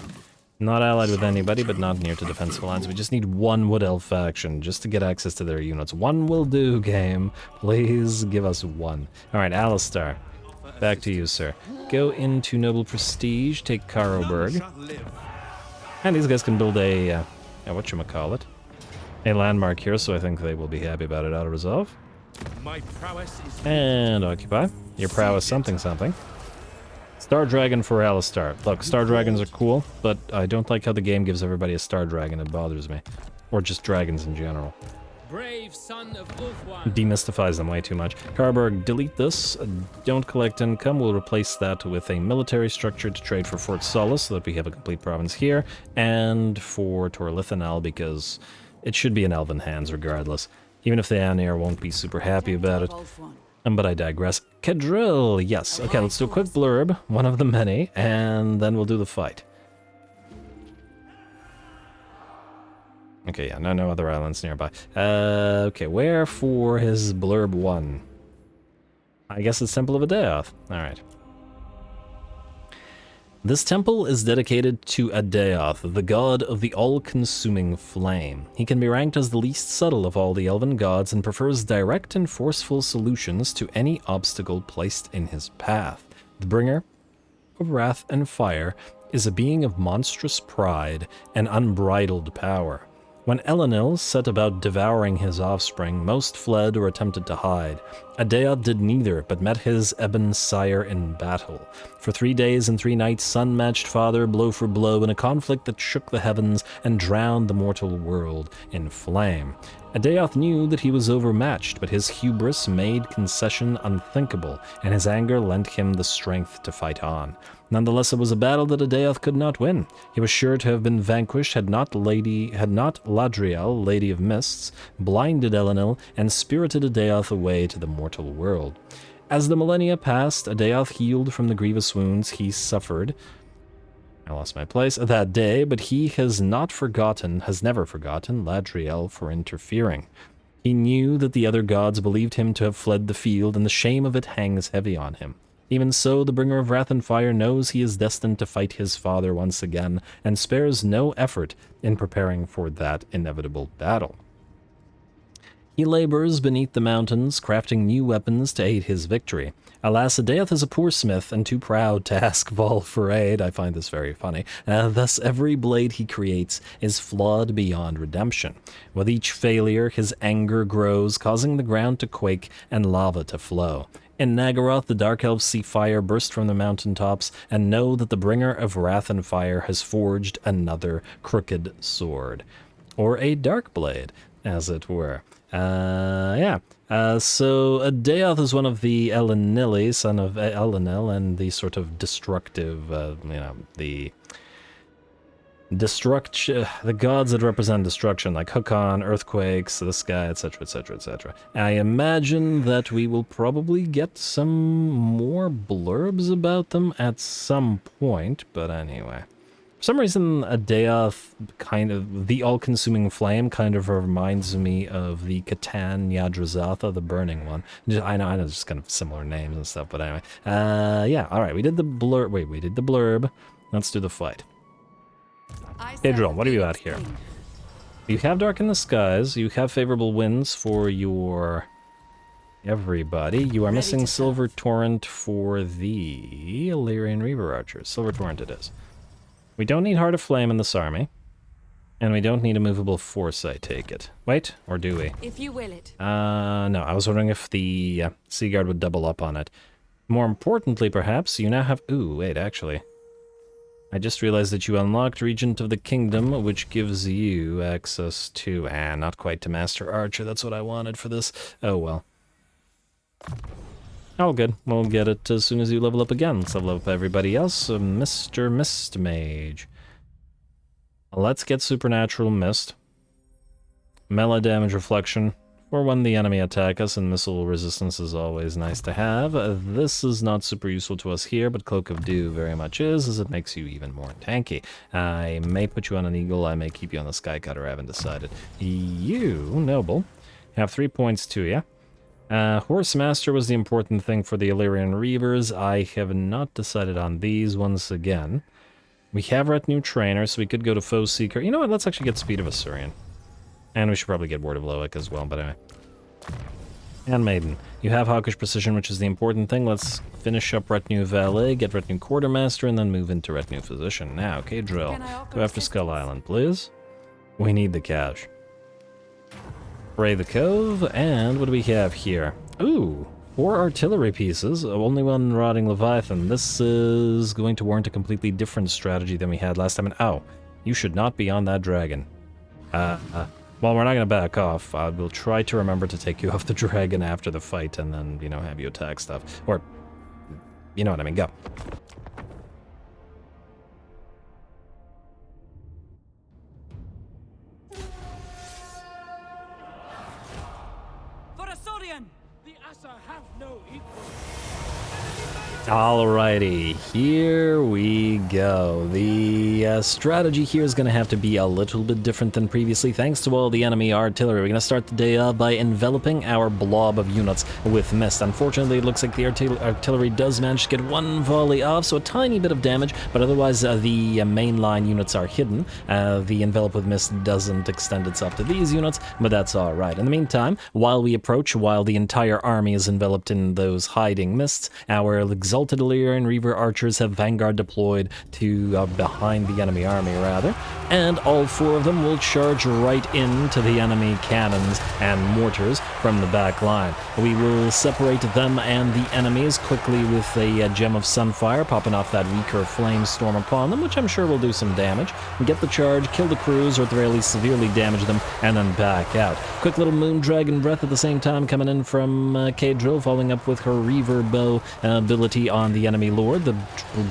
Not allied with anybody, but not near to defensive lines. We just need one Wood Elf faction just to get access to their units. One will do, game. Please give us one. Alright, Alistar. Back to you, sir. Go into Noble Prestige, take Caroburg. And these guys can build a... whatchamacallit? A landmark here, so I think they will be happy about it. Auto-resolve. And occupy. Your prowess something something. Star Dragon for Alistar. Look, Star Dragons are cool, but I don't like how the game gives everybody a Star Dragon. It bothers me. Or just dragons in general. Brave son of Ulthuan. Demystifies them way too much. Carberg, delete this. Don't collect income. We'll replace that with a military structure to trade for Fort Solace so that we have a complete province here. And for Torlithanal, because it should be in Elven hands regardless. Even if the Aenir won't be super happy about it. But I digress. Kedril, yes. Okay, let's do a quick blurb, one of the many, and then we'll do the fight. Okay, yeah, no other islands nearby. Okay, where for his blurb 1? I guess it's Temple of Adeoth. Alright. This temple is dedicated to Adeoth, the god of the all-consuming flame. He can be ranked as the least subtle of all the elven gods and prefers direct and forceful solutions to any obstacle placed in his path. The bringer of wrath and fire is a being of monstrous pride and unbridled power. When Elenil set about devouring his offspring, most fled or attempted to hide. Adeoth did neither, but met his ebon sire in battle. For 3 days and 3 nights, son matched father blow for blow in a conflict that shook the heavens and drowned the mortal world in flame. Adeoth knew that he was overmatched, but his hubris made concession unthinkable, and his anger lent him the strength to fight on. Nonetheless, it was a battle that Adeoth could not win. He was sure to have been vanquished had not Ladriel, Lady of Mists, blinded Elenil and spirited Adeoth away to the mortal world. As the millennia passed, Adeoth healed from the grievous wounds he suffered. I lost my place that day, but he has never forgotten Ladriel for interfering. He knew that the other gods believed him to have fled the field, and the shame of it hangs heavy on him. Even so, the bringer of wrath and fire knows he is destined to fight his father once again, and spares no effort in preparing for that inevitable battle. He labors beneath the mountains, crafting new weapons to aid his victory. Alas, Adeoth is a poor smith and too proud to ask Vol for aid. I find this very funny. Thus, every blade he creates is flawed beyond redemption. With each failure, his anger grows, causing the ground to quake and lava to flow. In Nagaroth, the Dark Elves see fire burst from the mountaintops and know that the bringer of wrath and fire has forged another crooked sword. Or a dark blade, as it were. So Adeoth is one of the Elenili, son of Elenil, and the sort of destructive, the gods that represent destruction, like Hukon, earthquakes, the sky, etc., etc., etc. I imagine that we will probably get some more blurbs about them at some point, but anyway. For some reason, Adeoth, kind of, the all-consuming flame, kind of reminds me of the Catan Yadrazatha, the burning one. I know, it's just kind of similar names and stuff, but anyway. Yeah, alright, we did the blurb. Let's do the fight. Kedril, what are you at here? You have Dark in the Skies, you have favorable winds for your everybody. You are missing Silver Torrent for the Illyrian Reaver Archers. Silver Torrent it is. We don't need Heart of Flame in this army. And we don't need a movable force, I take it. Wait, or do we? If you will it. No, I was wondering if the Sea Guard would double up on it. More importantly, perhaps, you now have... Ooh, wait, actually. I just realized that you unlocked Regent of the Kingdom, which gives you access to... not quite to Master Archer, that's what I wanted for this. Oh, well. All good. We'll get it as soon as you level up again. Let's level up everybody else. Mr. Mist Mage. Let's get Supernatural Mist. Melee damage reflection for when the enemy attack us, and missile resistance is always nice to have. This is not super useful to us here, but Cloak of Dew very much is, as it makes you even more tanky. I may put you on an Eagle, I may keep you on the Skycutter, I haven't decided. You, Noble, Have 3 points too, yeah? Horsemaster was the important thing for the Illyrian Reavers. I have not decided on these once again. We have Retinue Trainer, so we could go to Foe Seeker. You know what, let's actually get Speed of Asuryan. And we should probably get Word of Loic as well, but anyway. And Maiden. You have Hawkish Precision, which is the important thing. Let's finish up Retinue Valet, get Retinue Quartermaster, and then move into Retinue Physician. Now, okay, Drill. Go after Skull Island, please. We need the cash. Spray the Cove, and what do we have here? Ooh, 4 artillery pieces, only 1 Rotting Leviathan. This is going to warrant a completely different strategy than we had last time. And oh, you should not be on that dragon. Well, we're not going to back off. We'll try to remember to take you off the dragon after the fight and then, you know, have you attack stuff. Or, you know what I mean, go. For Asuryan! The Asa have no equal. Alrighty, here we go. The strategy here is going to have to be a little bit different than previously, thanks to all the enemy artillery. We're going to start the day off by enveloping our blob of units with mist. Unfortunately, it looks like the artillery does manage to get 1 volley off, so a tiny bit of damage, but otherwise the mainline units are hidden. The envelop with mist doesn't extend itself to these units, but that's alright. In the meantime, while we approach, while the entire army is enveloped in those hiding mists, our Exalted Illyrian Reaver archers have Vanguard deployed to behind the enemy army, rather, and all 4 of them will charge right into the enemy cannons and mortars from the back line. We will separate them and the enemies quickly with a Gem of Sunfire, popping off that weaker flame storm upon them, which I'm sure will do some damage. Get the charge, kill the crews, or at the very least severely damage them, and then back out. Quick little Moon Dragon Breath at the same time coming in from K-Drill, following up with her Reaver Bow ability on the enemy lord. The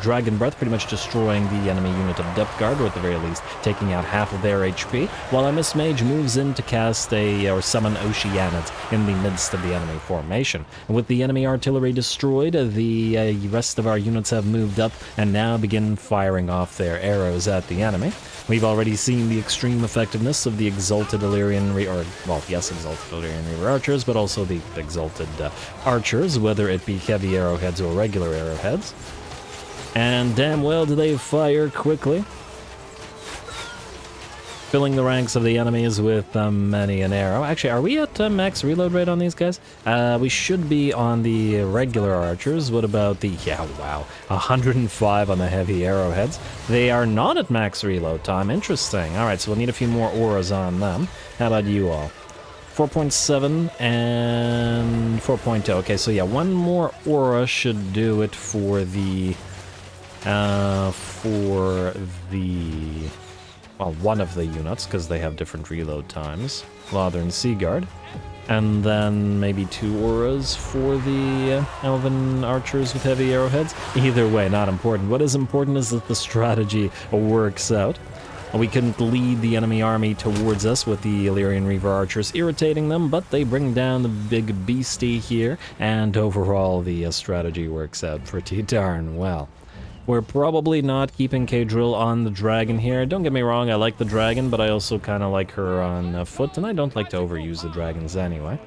Dragon Breath pretty much destroying the enemy unit of Depth Guard, or at the very least taking out half of their HP, while our Mist Mage moves in to cast or summon Oceanids in the midst of the enemy formation. And with the enemy artillery destroyed, the rest of our units have moved up and now begin firing off their arrows at the enemy. We've already seen the extreme effectiveness of the Exalted Illyrian Exalted Illyrian Reaver Archers, but also the Exalted Archers, whether it be heavy arrowheads or regular arrowheads. And damn well do they fire quickly, filling the ranks of the enemies with many an arrow. Actually, are we at max reload rate on these guys? We should be on the regular archers. What about the... yeah, wow. 105 on the heavy arrowheads. They are not at max reload time. Interesting. Alright, so we'll need a few more auras on them. How about you all? 4.7 and 4.0. Okay, so yeah, 1 more aura should do it for the... well, one of the units, because they have different reload times. Lather and Seaguard. And then maybe 2 auras for the Elven archers with heavy arrowheads. Either way, not important. What is important is that the strategy works out. We couldn't lead the enemy army towards us with the Illyrian Reaver archers irritating them, but they bring down the big beastie here, and overall the strategy works out pretty darn well. We're probably not keeping K-Drill on the dragon here. Don't get me wrong, I like the dragon, but I also kind of like her on foot, and I don't like to overuse the dragons anyway.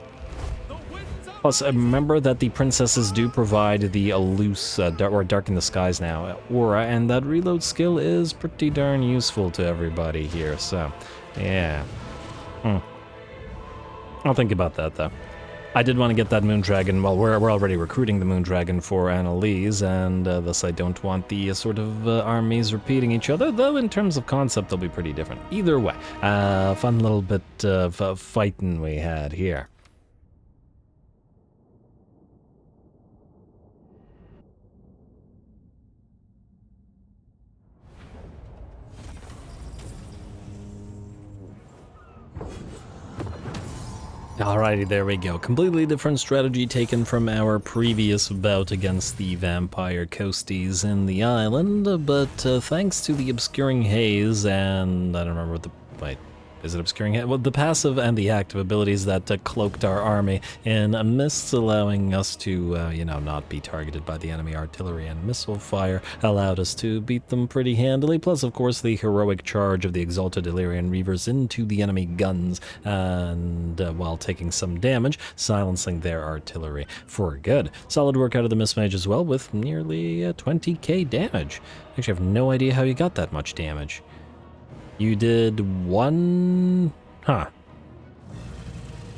Plus, remember that the princesses do provide the loose, or Dark in the Skies now, aura, and that reload skill is pretty darn useful to everybody here, so, yeah. I'll think about that, though. I did want to get that Moon Dragon. Well, we're already recruiting the Moon Dragon for Annalise, and thus I don't want the sort of armies repeating each other, though in terms of concept they'll be pretty different. Either way, fun little bit of fighting we had here. Alrighty, there we go. Completely different strategy taken from our previous bout against the vampire coasties in the island, but thanks to the obscuring haze and... I don't remember what the... wait. Is it obscuring it? Well, the passive and the active abilities that cloaked our army in mists, allowing us to, you know, not be targeted by the enemy artillery and missile fire, allowed us to beat them pretty handily. Plus, of course, the heroic charge of the Exalted Illyrian Reavers into the enemy guns, and while taking some damage, silencing their artillery for good. Solid work out of the Mistmage as well, with nearly 20k damage. Actually, I have no idea how you got that much damage. You did one... Huh.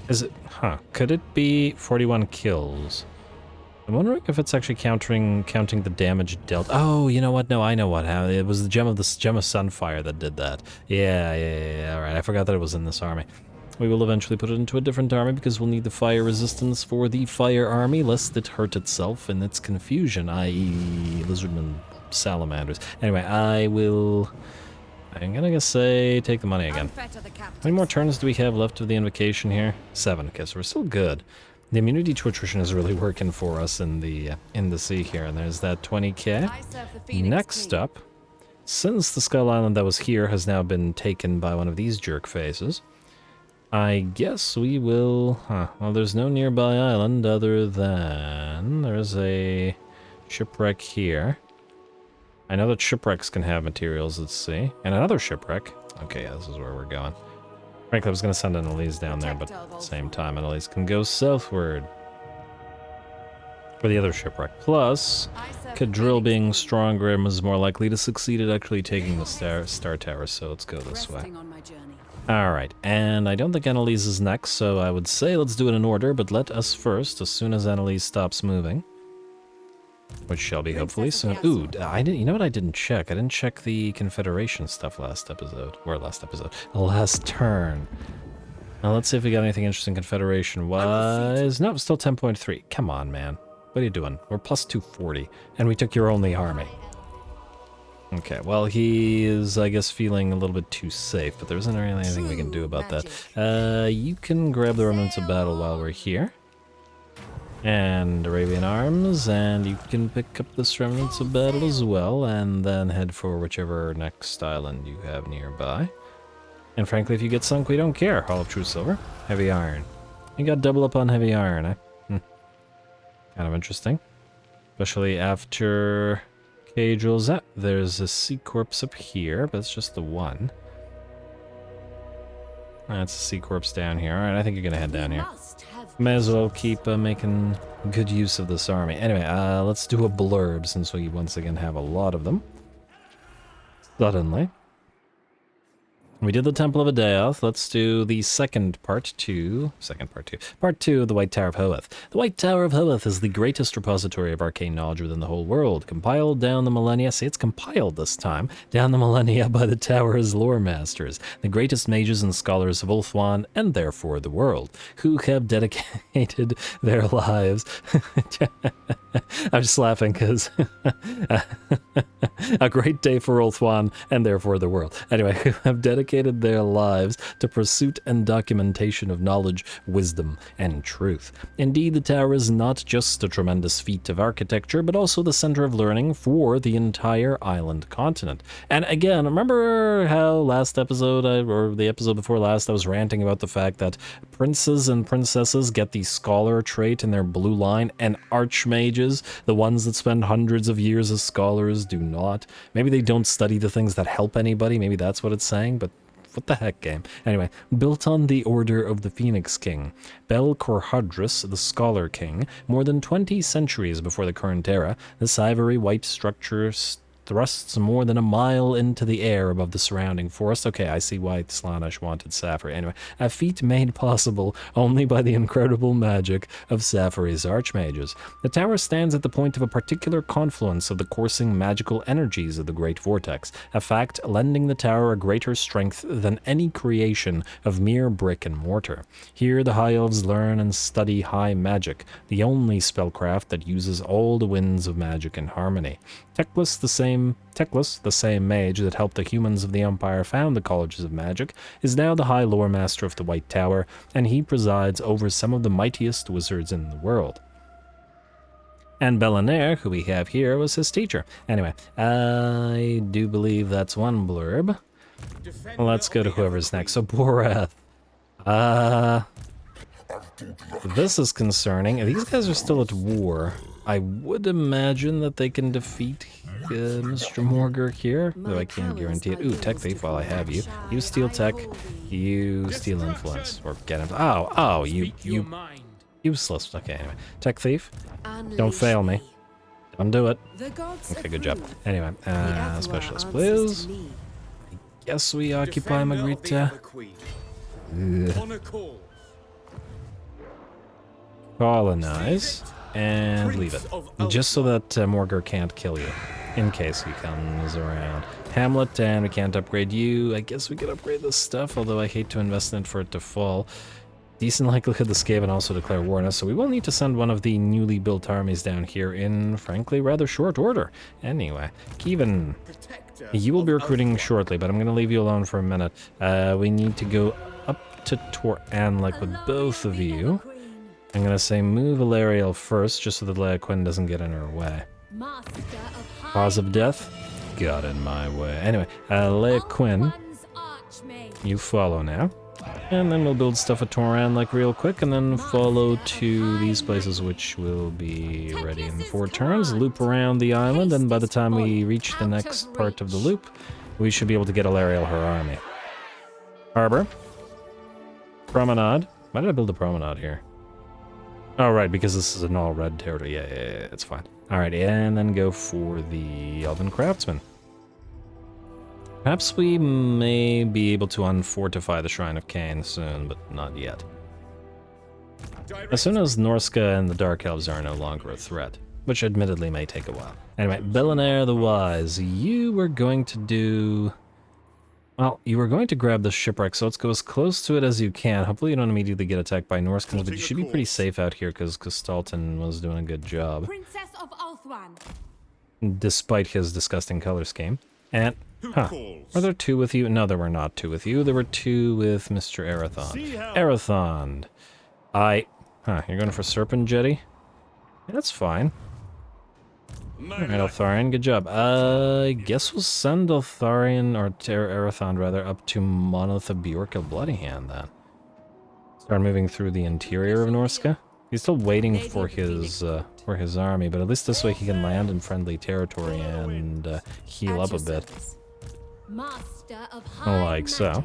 Is it... Huh. Could it be 41 kills? I'm wondering if it's actually counting the damage dealt. Oh, you know what? No, I know what happened. It was the Gem of Sunfire that did that. Yeah. Alright, I forgot that it was in this army. We will eventually put it into a different army because we'll need the fire resistance for the fire army, lest it hurt itself in its confusion, i.e. lizardmen, salamanders. Anyway, I'm gonna say take the money again. How many more turns do we have left of the invocation here? 7. Okay, so we're still good. The immunity to attrition is really working for us in the sea here, and there's that 20k. Next up, since the Skull Island that was here has now been taken by one of these jerk faces, I guess we will... well, there's no nearby island other than... There's a shipwreck here. I know that shipwrecks can have materials at sea. And another shipwreck. Okay, yeah, this is where we're going. Frankly, I was going to send Annalise down there, but at the same time, Annalise can go southward for the other shipwreck. Plus, Cadrill being stronger and was more likely to succeed at actually taking the Star Tower, so let's go this way. Alright, and I don't think Annalise is next, so I would say let's do it in order, but let us first, as soon as Annalise stops moving. Which shall be hopefully soon. Ooh, you know what I didn't check? I didn't check the Confederation stuff last turn. Now let's see if we got anything interesting Confederation-wise. Nope, still 10.3. Come on, man. What are you doing? We're plus 240, and we took your only army. Okay, well, he is, I guess, feeling a little bit too safe, but there isn't really anything we can do about that. You can grab the Remnants of Battle while we're here. And Arabian Arms, and you can pick up this Remnants of Battle as well, and then head for whichever next island you have nearby. And frankly, if you get sunk, we don't care. Hall of True Silver, Heavy Iron. You got double up on Heavy Iron, eh? Kind of interesting. Especially after Cagel's. There's a Sea Corpse up here, but it's just the one. That's a Sea Corpse down here. Alright, I think you're gonna head down here. May as well keep making good use of this army. Anyway, let's do a blurb since we once again have a lot of them. Suddenly. We did the Temple of Adeoth. Let's do the part two of the White Tower of Hoeth. The White Tower of Hoeth is the greatest repository of arcane knowledge within the whole world, compiled down the millennia. See, it's compiled this time. Down the millennia by the Tower's lore masters, the greatest mages and scholars of Ulthuan, and therefore the world, who have dedicated their lives. I'm just laughing because a great day for Ulthuan, and therefore the world. Anyway, who have dedicated their lives to pursuit and documentation of knowledge, wisdom, and truth. Indeed, the tower is not just a tremendous feat of architecture, but also the center of learning for the entire island continent. And again, remember how last episode, or the episode before last, I was ranting about the fact that princes and princesses get the scholar trait in their blue line, and archmages, the ones that spend hundreds of years as scholars, do not. Maybe they don't study the things that help anybody, maybe that's what it's saying, but what the heck, game? Anyway, built on the Order of the Phoenix King, Bel Corhadris, the Scholar King, more than 20 centuries before the current era, this ivory white structure thrusts more than a mile into the air above the surrounding forest. Okay, I see why Slaanesh wanted Safari. Anyway, a feat made possible only by the incredible magic of Safari's archmages. The tower stands at the point of a particular confluence of the coursing magical energies of the Great Vortex, a fact lending the tower a greater strength than any creation of mere brick and mortar. Here the High Elves learn and study high magic, the only spellcraft that uses all the winds of magic in harmony. Teclis, the same mage that helped the humans of the Empire found the colleges of magic, is now the High Lore Master of the White Tower, and he presides over some of the mightiest wizards in the world. And Belaner, who we have here, was his teacher. Anyway, I do believe that's one blurb. Let's go to whoever's next. So Borath. This is concerning. These guys are still at war. I would imagine that they can defeat Mr. Morger here, though I can't guarantee it. Ooh, Tech Thief while I have you. You steal tech, you steal influence. Or get him. Oh, you useless. Okay, anyway. Tech Thief, don't fail me. Don't do it. Okay, good job. Anyway, Specialist Blues. I guess we occupy Magritte. Colonize and leave it, just so that Morger can't kill you in case he comes around. Hamlet, and we can't upgrade you. I guess we could upgrade this stuff, although I hate to invest in it for it to fall. Decent likelihood the Skaven also declare war on us, so we will need to send one of the newly built armies down here in, frankly, rather short order. Anyway, Kevin, you will be recruiting shortly, but I'm going to leave you alone for a minute. We need to go up to Tor-Anlek with both of you. I'm going to say move Ilariel first, just so that Leoquin doesn't get in her way. Cause of death? Got in my way. Anyway, Leoquin, you follow now. And then we'll build stuff at Tor-Anlek real quick, and then follow to these places, which will be ready in 4 turns. Loop around the island, and by the time we reach the next part of the loop, we should be able to get Ilariel her army. Harbor. Promenade. Why did I build a promenade here? Oh, right, because this is an all-red territory. Yeah, it's fine. Alright, and then go for the Elven Craftsman. Perhaps we may be able to unfortify the Shrine of Khaine soon, but not yet. As soon as Norska and the Dark Elves are no longer a threat, which admittedly may take a while. Anyway, Billionaire the Wise, you were going to do... Well, you were going to grab the shipwreck, so let's go as close to it as you can. Hopefully you don't immediately get attacked by Norskins, but you should be pretty safe out here because Kustalton was doing a good job. Princess of Ulthuan. Despite his disgusting color scheme. And, were there 2 with you? No, there were not 2 with you. There were 2 with Mr. Arathon. Arathon. You're going for Serpent Jetty? Yeah, that's fine. Alright, Eltharion, good job. I guess we'll send Eltharion, or Arathon rather, up to Monolith of Bjork Bloody Hand then. Start moving through the interior of Norska. He's still waiting for his army, but at least this way he can land in friendly territory and heal up a bit. Like so.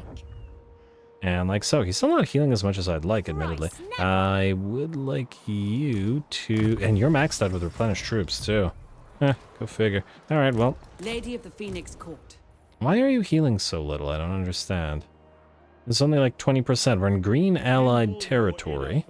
And like so. He's still not healing as much as I'd like, admittedly. I would like you to... And you're maxed out with replenished troops, too. Go figure. Alright, well. Lady of the Phoenix Court. Why are you healing so little? I don't understand. It's only like 20%. We're in green allied territory.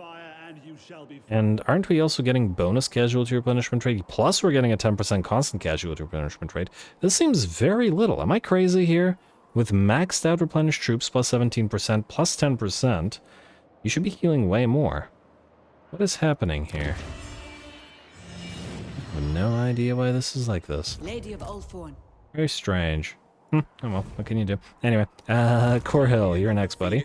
And aren't we also getting bonus casualty replenishment rate? Plus we're getting a 10% constant casualty replenishment rate. This seems very little. Am I crazy here? With maxed out replenished troops plus 17%, plus 10%, you should be healing way more. What is happening here? I have no idea why this is like this. Lady of Ulthuan. Very strange. Oh well, what can you do? Anyway, Corhill, you're next, buddy.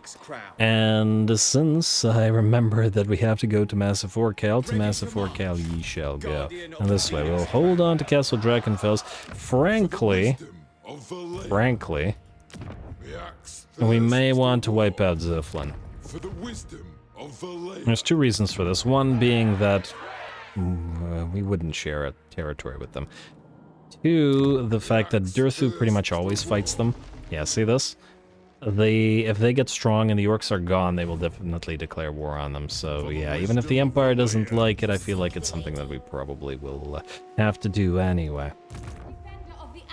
And since I remember that we have to go to Massive Orcal, to Massive Orcal ye shall go. And this way, we'll hold on to Castle Drakenfels. Frankly, we may want to wipe out Ziflin. There's 2 reasons for this. One being that we wouldn't share a territory with them. 2, the fact that Durthu pretty much always fights them. Yeah, see this? If they get strong and the orcs are gone, they will definitely declare war on them. So yeah, even if the Empire doesn't like it, I feel like it's something that we probably will have to do anyway.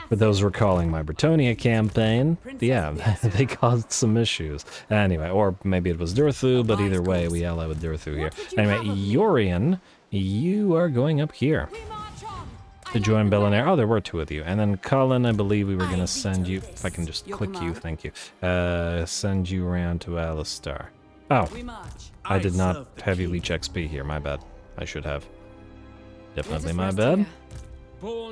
For those recalling my Bretonia campaign, yeah, they caused some issues. Anyway, or maybe it was Durthu, but either way, we ally with Durthu here. Anyway, Yorian, you are going up here to join Billionaire. Oh, there were 2 of you. And then Colin, I believe we were going to send you, if I can just click you, thank you, send you around to Alistar. Oh, I did not have you leech XP here, my bad. I should have. Definitely my bad.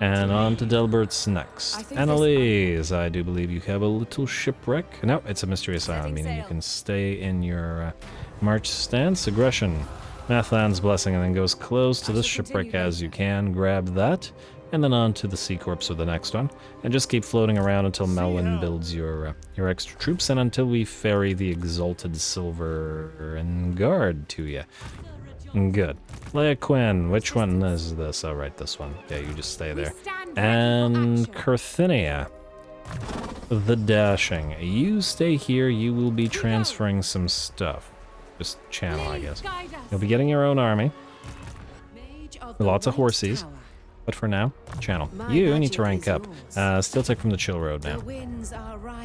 And on to Delbert's next. Annalise, I do believe you have a little shipwreck. No, it's a mysterious island, meaning you can stay in your march stance. Aggression. Mathlan's Blessing, and then go as close to this shipwreck as you can. Grab that. and then on to the Sea Corps for the next one, and just keep floating around until Melwyn builds your extra troops, and until we ferry the Exalted Silver and Guard to you. Good. Leia Quinn, which one is this? Oh, right, this one. Yeah, you just stay there. And Carthinia, the Dashing. You stay here, you will be transferring some stuff. Just channel, I guess. You'll be getting your own army. Lots of horsies. But for now, channel. You need to rank up. Still take from the Chill Road now.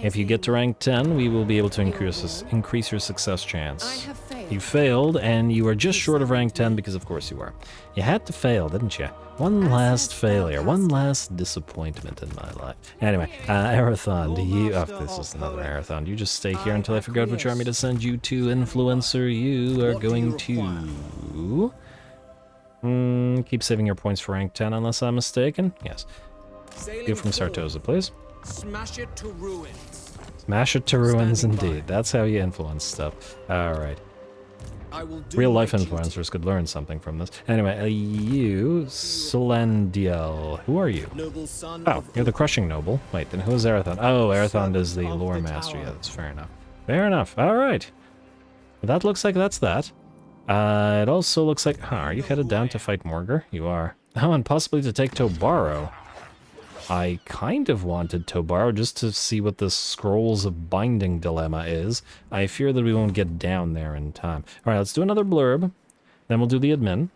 If you get to rank 10, we will be able to increase your success chance. You failed, and you are just short of rank 10 because of course you are. You had to fail, didn't you? One last failure, one last disappointment in my life. Anyway, Arathon, do you... Oh, this is another Arathon. You just stay here until I figure out which army to send you to, Influencer. You are going to... keep saving your points for rank 10 unless I'm mistaken. Yes. You from Sartosa, please. Smash it to ruins. Smash it to ruins indeed. That's how you influence stuff. Alright. Real life influencers could learn something from this. Anyway, you, Selendiel. Who are you? Oh, you're the Crushing Noble. Wait, then who is Arathon? Oh, Arathon is the Lore Master. Yeah, that's fair enough. Fair enough. Alright. That looks like that's that. It also looks like... Huh, are you headed down to fight Morgar? You are. Oh, and possibly to take Tobaro. I kind of wanted Tobaro just to see what the Scrolls of Binding dilemma is. I fear that we won't get down there in time. Alright, let's do another blurb. Then we'll do the admin.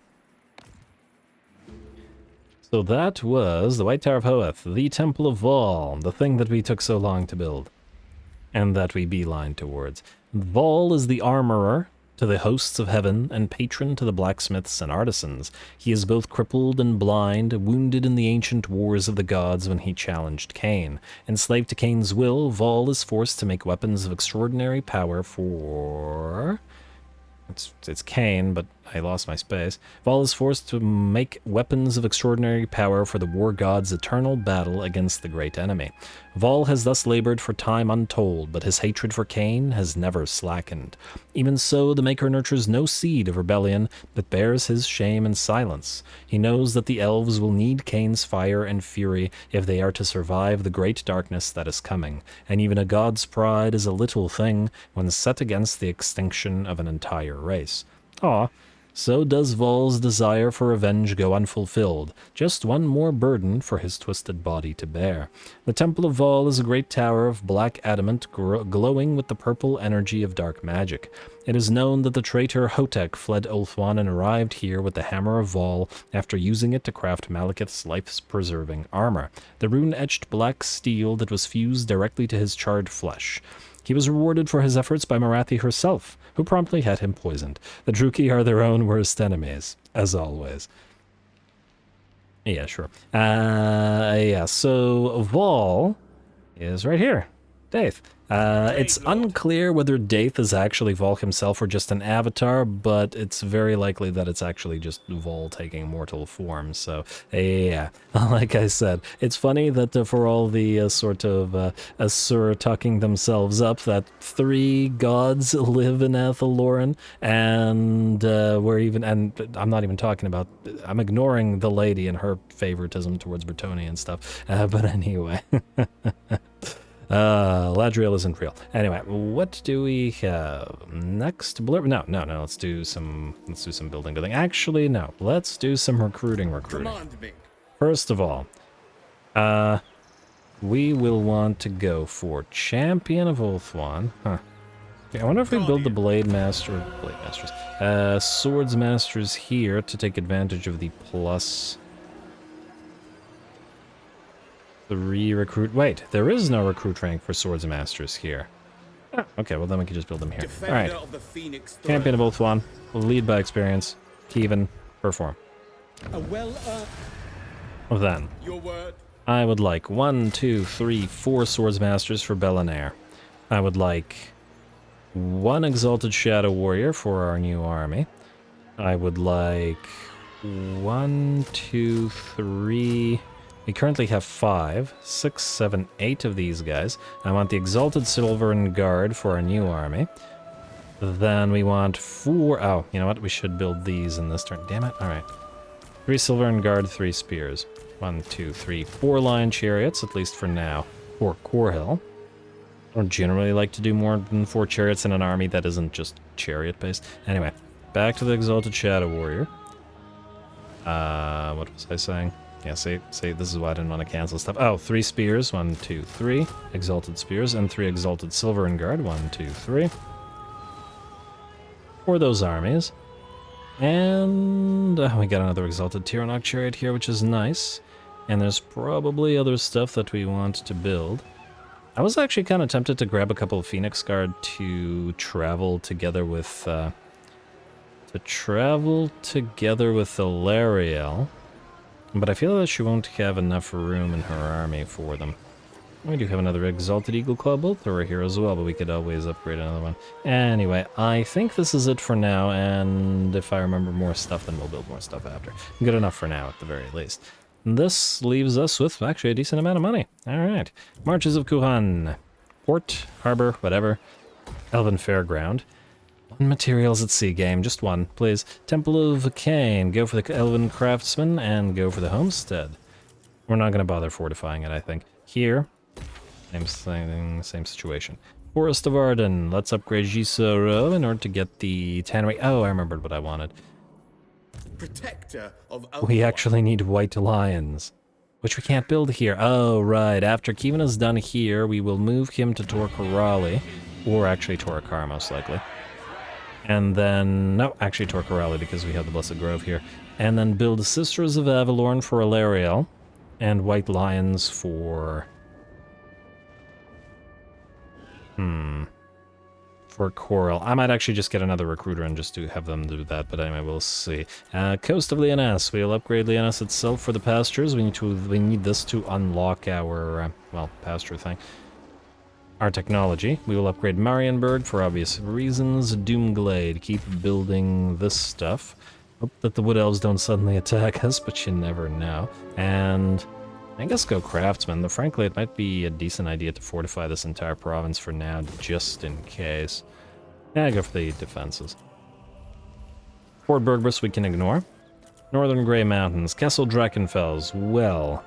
So that was the White Tower of Hoeth, the Temple of Vol, the thing that we took so long to build. And that we beeline towards. Vol is the armorer to the hosts of heaven, and patron to the blacksmiths and artisans. He is both crippled and blind, wounded in the ancient wars of the gods when he challenged Khaine. Enslaved to Khaine's will, Vol is forced to make weapons of extraordinary power for... It's Khaine, but I lost my space. Vol is forced to make weapons of extraordinary power for the war god's eternal battle against the great enemy. Vol has thus labored for time untold, but his hatred for Khaine has never slackened. Even so, the Maker nurtures no seed of rebellion, but bears his shame in silence. He knows that the elves will need Khaine's fire and fury if they are to survive the great darkness that is coming, and even a god's pride is a little thing when set against the extinction of an entire race. Aw. So does Vol's desire for revenge go unfulfilled, just one more burden for his twisted body to bear. The Temple of Vol is a great tower of black adamant glowing with the purple energy of dark magic. It is known that the traitor Hotek fled Ulthuan and arrived here with the Hammer of Vol after using it to craft Malekith's life-preserving armor, the rune-etched black steel that was fused directly to his charred flesh. He was rewarded for his efforts by Marathi herself, who promptly had him poisoned. The Druki are their own worst enemies, as always. Yeah, sure. Yeah, so Vol is right here. Daith. It's unclear whether Daith is actually Vol himself or just an avatar, but it's very likely that it's actually just Vol taking mortal form, so yeah. Like I said, it's funny that for all the sort of Asur tucking themselves up, that 3 gods live in Athaloran, and and I'm not even talking about, I'm ignoring the lady and her favoritism towards Bretonnia and stuff, but anyway. Ladriel isn't real. Anyway, what do we have next? Blurb? No. Let's do some building. Actually, no. Let's do some recruiting. First of all, we will want to go for Champion of Ulthuan. Huh. Okay, I wonder if we build the Blade Masters, Swords Masters here to take advantage of the plus 3 recruit. Wait, there is no recruit rank for Swords Masters here. Oh, okay, well then we can just build them here. Alright. Champion of Ulthuan. Lead by experience. Kevin. Perform. Then. I would like 1, 2, 3, 4 Swords Masters for Bellinair. I would like 1 Exalted Shadow Warrior for our new army. I would like 1, 2, 3... We currently have 5, 6, 7, 8 of these guys. I want the Exalted Silvern Guard for our new army. Then we want 4... Oh, you know what? We should build these in this turn. Damn it. Alright. 3 Silvern Guard, 3 Spears. 1, 2, 3, 4 line chariots, at least for now, for Corhill. I don't generally like to do more than 4 chariots in an army that isn't just chariot-based. Anyway, back to the Exalted Shadow Warrior. What was I saying? Yeah, see, this is why I didn't want to cancel stuff. Oh, 3 spears, 1, 2, 3. Exalted spears, and 3 Exalted Silver and Guard, 1, 2, 3. For those armies. And we got another Exalted Tyrannoc Chariot here, which is nice. And there's probably other stuff that we want to build. I was actually kind of tempted to grab a couple of Phoenix Guard to travel together with Ilariel. But I feel that she won't have enough room in her army for them. We do have another Exalted Eagle Claw Bolt Thrower here as well, but we could always upgrade another one. Anyway, I think this is it for now, and if I remember more stuff, then we'll build more stuff after. Good enough for now, at the very least. This leaves us with actually a decent amount of money. Alright. Marches of Kuhan. Port, harbor, whatever. Elven Fairground. 1 materials at sea game, just 1, please. Temple of Khaine. Go for the Elven Craftsman, and go for the Homestead. We're not going to bother fortifying it, I think. Here, same thing, same situation. Forest of Arden. Let's upgrade Gisoro in order to get the tannery. Oh, I remembered what I wanted. Protector of We actually need white lions, which we can't build here. Oh, right. After Kevin is done here, we will move him to Torquarali, or actually Torquar, most likely. And then, no, actually Torquarali, because we have the Blessed Grove here. And then build Sisters of Avalorn for Ilariel, and white lions for... for Coral. I might actually just get another recruiter and just have them do that, but anyway, we'll see. Coast of Lyonesse. We'll upgrade Lyonesse itself for the pastures. We need this to unlock our, well, pasture thing. Our technology. We will upgrade Marienburg for obvious reasons. Doomglade. Keep building this stuff. Hope that the Wood Elves don't suddenly attack us, but you never know. And I guess go Craftsman, though frankly it might be a decent idea to fortify this entire province for now, just in case. Yeah, go for the defenses. Fort Bergbus we can ignore. Northern Grey Mountains, Kessel Drakenfels, well...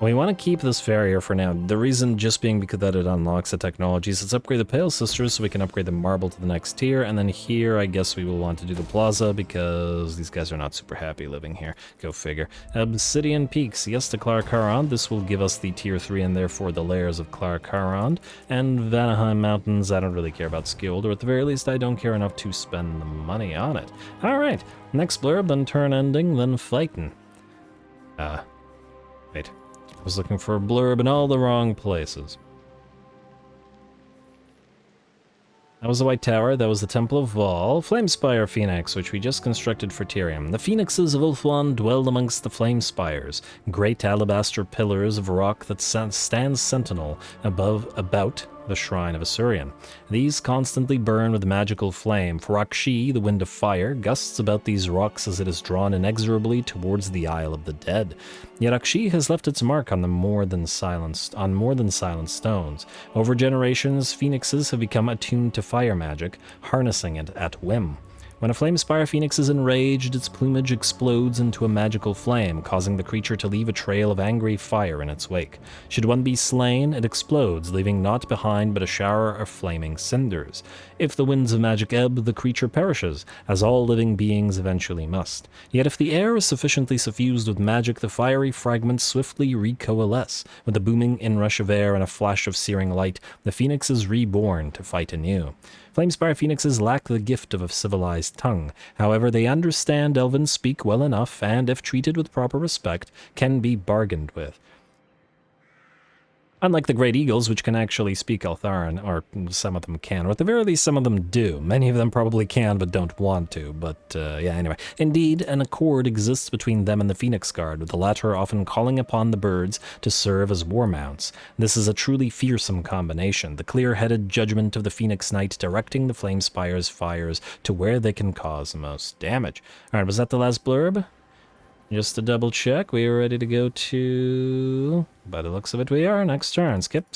We want to keep this farrier for now. The reason just being because that it unlocks the technologies. Let's upgrade the Pale Sisters so we can upgrade the Marble to the next tier. And then here, I guess we will want to do the Plaza because these guys are not super happy living here. Go figure. Obsidian Peaks. Yes, to Clarkarond. This will give us the tier 3 and therefore the layers of Clarkarond. And Vanaheim Mountains, I don't really care about skilled, or at the very least, I don't care enough to spend the money on it. Alright. Next blurb, then turn ending, then fighting. Wait. I was looking for a blurb in all the wrong places. That was the White Tower, that was the Temple of Vol, Flamespire Phoenix, which we just constructed for Tyrion. The Phoenixes of Ulthuan dwell amongst the Flamespires, great alabaster pillars of rock that stand sentinel about the shrine of Asuryan. These constantly burn with magical flame, for Akshi, the wind of fire, gusts about these rocks as it is drawn inexorably towards the Isle of the Dead. Yet Akshi has left its mark on more than silent stones. Over generations, phoenixes have become attuned to fire magic, harnessing it at whim. When a Flamespire Phoenix is enraged, its plumage explodes into a magical flame, causing the creature to leave a trail of angry fire in its wake. Should one be slain, it explodes, leaving naught behind but a shower of flaming cinders. If the winds of magic ebb, the creature perishes, as all living beings eventually must. Yet if the air is sufficiently suffused with magic, the fiery fragments swiftly recoalesce. With a booming inrush of air and a flash of searing light, the Phoenix is reborn to fight anew. Flamespire Phoenixes lack the gift of a civilized tongue. However, they understand Elven speak well enough, and if treated with proper respect, can be bargained with. Unlike the Great Eagles, which can actually speak Eltharan, or some of them can, or at the very least some of them do. Many of them probably can, but don't want to, but yeah, anyway. Indeed, an accord exists between them and the Phoenix Guard, with the latter often calling upon the birds to serve as war mounts. This is a truly fearsome combination, the clear-headed judgment of the Phoenix Knight directing the Flamespire's fires to where they can cause the most damage. Alright, was that the last blurb? Just to double check, we are ready to go to... By the looks of it, we are. Next turn. Skip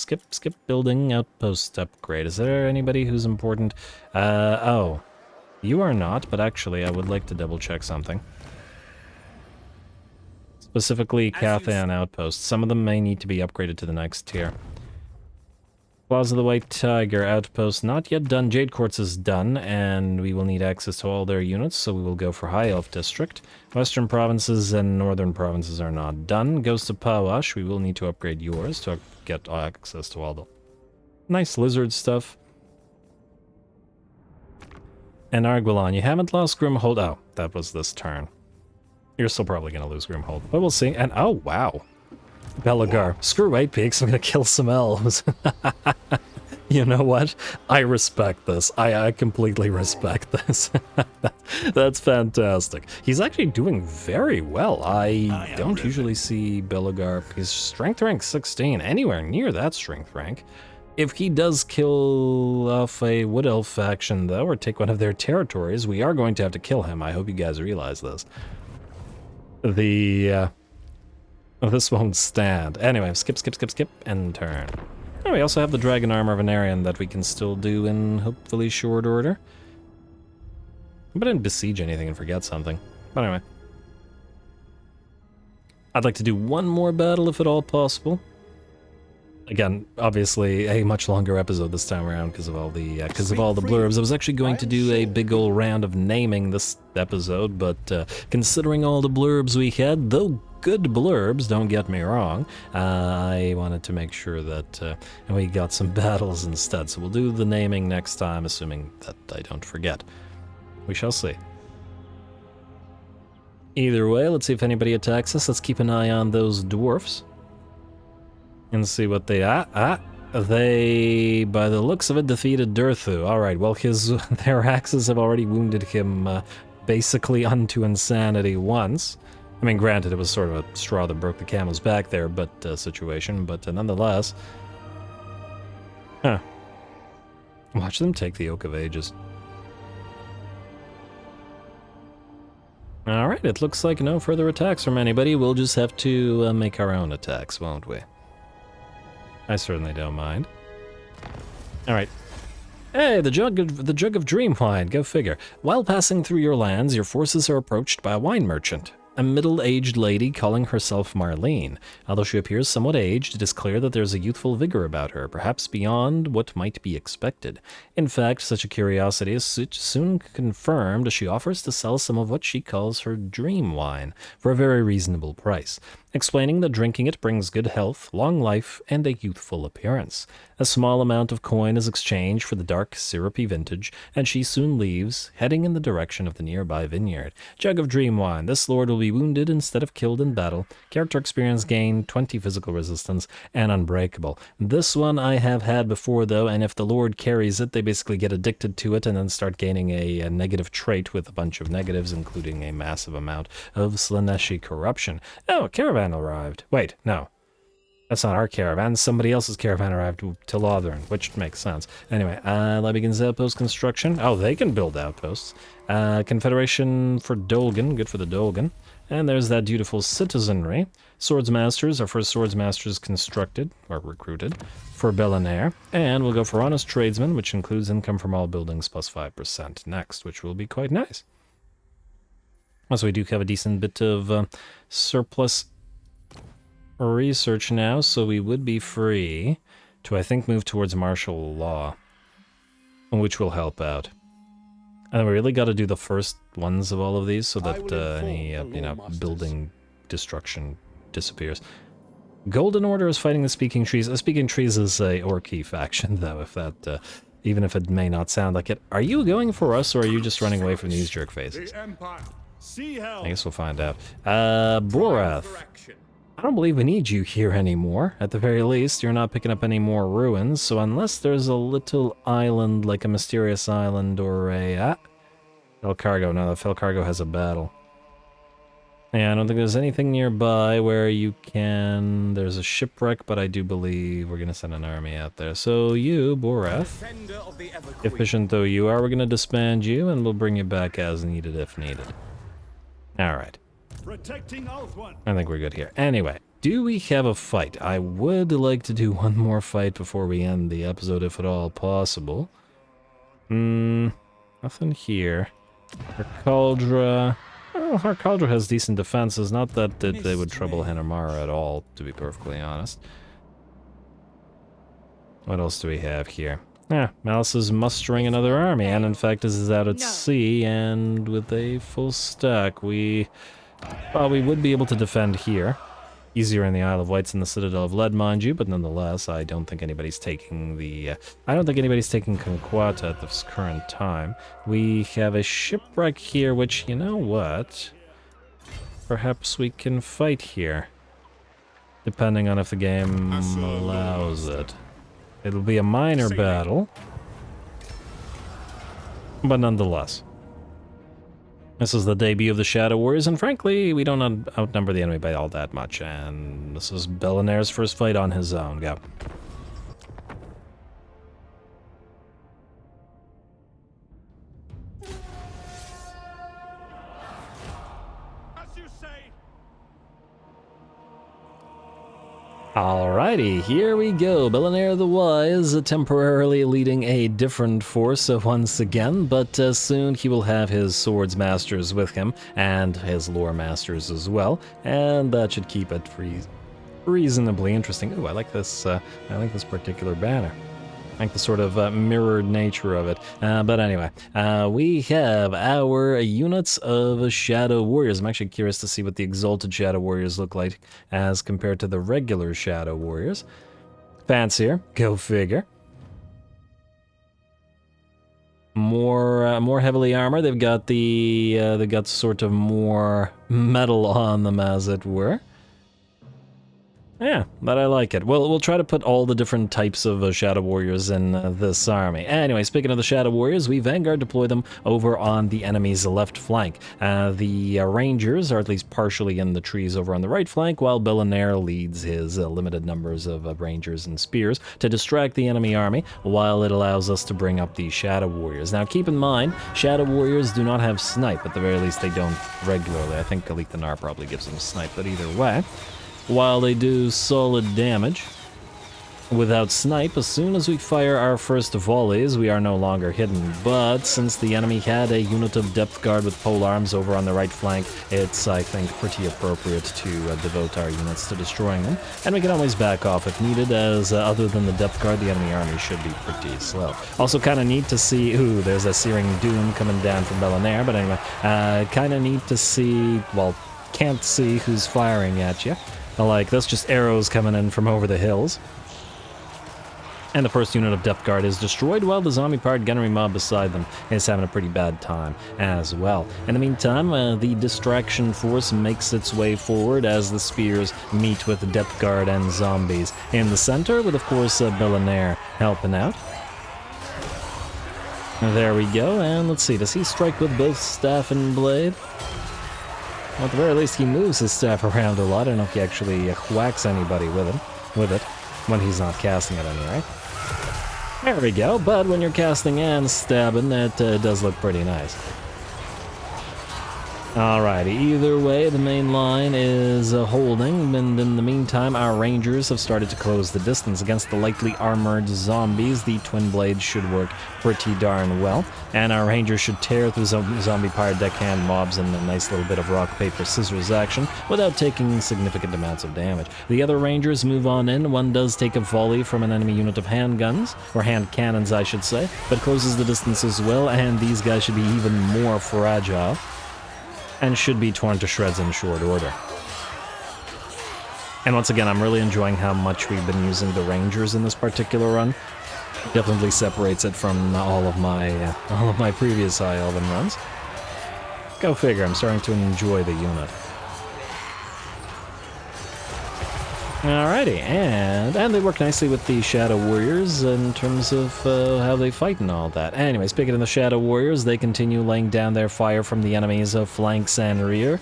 building outpost upgrade. Is there anybody who's important? Oh. You are not, but actually I would like to double check something. Specifically, Khaine outposts. Some of them may need to be upgraded to the next tier. Plaza of the White Tiger outpost not yet done. Jade Quartz is done, and we will need access to all their units, so we will go for High Elf District. Western provinces and northern provinces are not done. Ghost of Pawash, we will need to upgrade yours to get access to all the nice lizard stuff. And Arguelon, you haven't lost Grimhold. Oh, that was this turn. You're still probably going to lose Grimhold, but we'll see. And oh, wow. Belagar. Screw White Peaks, I'm going to kill some elves. You know what? I respect this. I completely respect this. That's fantastic. He's actually doing very well. I don't usually see Belagar. His strength rank 16, anywhere near that strength rank. If he does kill off a Wood Elf faction, though, or take one of their territories, we are going to have to kill him. I hope you guys realize this. This won't stand. Anyway, skip, and turn. Oh, we also have the Dragon Armor of Anarion that we can still do in hopefully short order. But I didn't besiege anything and forget something. But anyway. I'd like to do one more battle if at all possible. Again, obviously a much longer episode this time around because of all the blurbs. I was actually going to do a big old round of naming this episode, but considering all the blurbs we had, though good blurbs, don't get me wrong, I wanted to make sure that we got some battles instead. So we'll do the naming next time, assuming that I don't forget. We shall see. Either way, let's see if anybody attacks us. Let's keep an eye on those dwarfs. And see what they they, by the looks of it, defeated Durthu. Alright, well, their axes have already wounded him basically unto insanity once. I mean, granted, it was sort of a straw that broke the camel's back there, but situation, but nonetheless. Huh. Watch them take the Oak of Ages. Alright, it looks like no further attacks from anybody. We'll just have to make our own attacks, won't we? I certainly don't mind. Alright. Hey, the jug of dream wine, go figure. While passing through your lands, your forces are approached by a wine merchant. A middle-aged lady calling herself Marlene. Although she appears somewhat aged, it is clear that there's a youthful vigor about her, perhaps beyond what might be expected. In fact, such a curiosity is soon confirmed as she offers to sell some of what she calls her dream wine for a very reasonable price, explaining that drinking it brings good health, long life, and a youthful appearance. A small amount of coin is exchanged for the dark, syrupy vintage, and she soon leaves, heading in the direction of the nearby vineyard. Jug of dream wine. This lord will be wounded instead of killed in battle. Character experience gain, 20 physical resistance, and unbreakable. This one I have had before, though, and if the lord carries it, they basically get addicted to it and then start gaining a negative trait with a bunch of negatives, including a massive amount of Slaneshi corruption. Oh, Caravan arrived. Wait, no. That's not our caravan. Somebody else's caravan arrived to Lothern, which makes sense. Anyway, that begins outpost construction. Oh, they can build outposts. Confederation for Dolgan. Good for the Dolgan. And there's that beautiful citizenry. Swordsmasters. Our first swordsmasters constructed, or recruited, for Belair. And we'll go for honest tradesmen, which includes income from all buildings plus 5% next, which will be quite nice. Also, we do have a decent bit of surplus research now, so we would be free to, I think, move towards martial law, which will help out. And we really got to do the first ones of all of these so that any, building destruction disappears. Golden Order is fighting the Speaking Trees. Speaking Trees is a Orky faction, though, if that, even if it may not sound like it. Are you going for us, or are you just running away from these jerk faces? I guess we'll find out. Borath. I don't believe we need you here anymore. At the very least, you're not picking up any more ruins, so unless there's a little island, like a mysterious island or a... Felcargo. No, the Felcargo has a battle. Yeah, I don't think there's anything nearby where you can... There's a shipwreck, but I do believe we're going to send an army out there. So you, Borath, efficient though you are, we're going to disband you, and we'll bring you back as needed if needed. Alright. Protecting Ulthuan. I think we're good here. Anyway, do we have a fight? I would like to do one more fight before we end the episode, if at all possible. Nothing here. Cauldra. Oh, Well, our Cauldron has decent defenses. Not that they would trouble Hanamara at all, to be perfectly honest. What else do we have here? Yeah, Malice is mustering another army, and in fact this is out at sea, and with a full stack, we would be able to defend here. Easier in the Isle of Wights and the Citadel of Lead, mind you, but nonetheless, I don't think anybody's taking Conquata at this current time. We have a shipwreck here, which, you know what? Perhaps we can fight here. Depending on if the game allows it. It'll be a minor battle. But nonetheless. This is the debut of the Shadow Warriors, and frankly, we don't outnumber the enemy by all that much, and this is Belinair's first fight on his own. Go. As you say. Alrighty, here we go. Belinair the Wise temporarily leading a different force once again, but soon he will have his swords masters with him and his lore masters as well, and that should keep it reasonably interesting. Ooh, I like this particular banner. I like the sort of mirrored nature of it. But anyway, we have our units of Shadow Warriors. I'm actually curious to see what the Exalted Shadow Warriors look like as compared to the regular Shadow Warriors. Fancier, go figure. More heavily armored. They've got sort of more metal on them, as it were. Yeah, but I like it. Well, we'll try to put all the different types of Shadow Warriors in this army. Anyway, speaking of the Shadow Warriors, we Vanguard deploy them over on the enemy's left flank. The Rangers are at least partially in the trees over on the right flank, while Belinair leads his limited numbers of Rangers and Spears to distract the enemy army, while it allows us to bring up the Shadow Warriors. Now, keep in mind, Shadow Warriors do not have snipe. At the very least, they don't regularly. I think Eataine probably gives them snipe, but either way. While they do solid damage, without snipe, as soon as we fire our first volleys, we are no longer hidden. But since the enemy had a unit of depth guard with polearms over on the right flank, it's, I think, pretty appropriate to devote our units to destroying them. And we can always back off if needed, as other than the depth guard, the enemy army should be pretty slow. Also kind of neat to see, ooh, there's a Searing Doom coming down from Belinair, but anyway, kind of neat to see, well, can't see who's firing at you. Like, that's just arrows coming in from over the hills. And the first unit of depth guard is destroyed, while the zombie-powered gunnery mob beside them is having a pretty bad time as well. In the meantime, the distraction force makes its way forward as the spears meet with the depth guard and zombies in the center, with, of course, Belinair helping out. There we go, and let's see, does he strike with both staff and blade? Well, at the very least, he moves his staff around a lot. I don't know if he actually whacks anybody with it, when he's not casting it anyway. There we go, but when you're casting and stabbing, it does look pretty nice. Alrighty, either way, the main line is holding, and in the meantime, our Rangers have started to close the distance against the lightly armored zombies. The Twin Blades should work pretty darn well, and our Rangers should tear through zombie-powered deckhand mobs in a nice little bit of rock, paper, scissors action without taking significant amounts of damage. The other Rangers move on in. One does take a volley from an enemy unit of handguns, or hand cannons, I should say, but closes the distance as well, and these guys should be even more fragile and should be torn to shreds in short order. And once again, I'm really enjoying how much we've been using the Rangers in this particular run. Definitely separates it from all of my previous High Elven runs. Go figure, I'm starting to enjoy the unit. Alrighty, and they work nicely with the Shadow Warriors in terms of how they fight and all that. Anyway, speaking of the Shadow Warriors, they continue laying down their fire from the enemies of flanks and rear,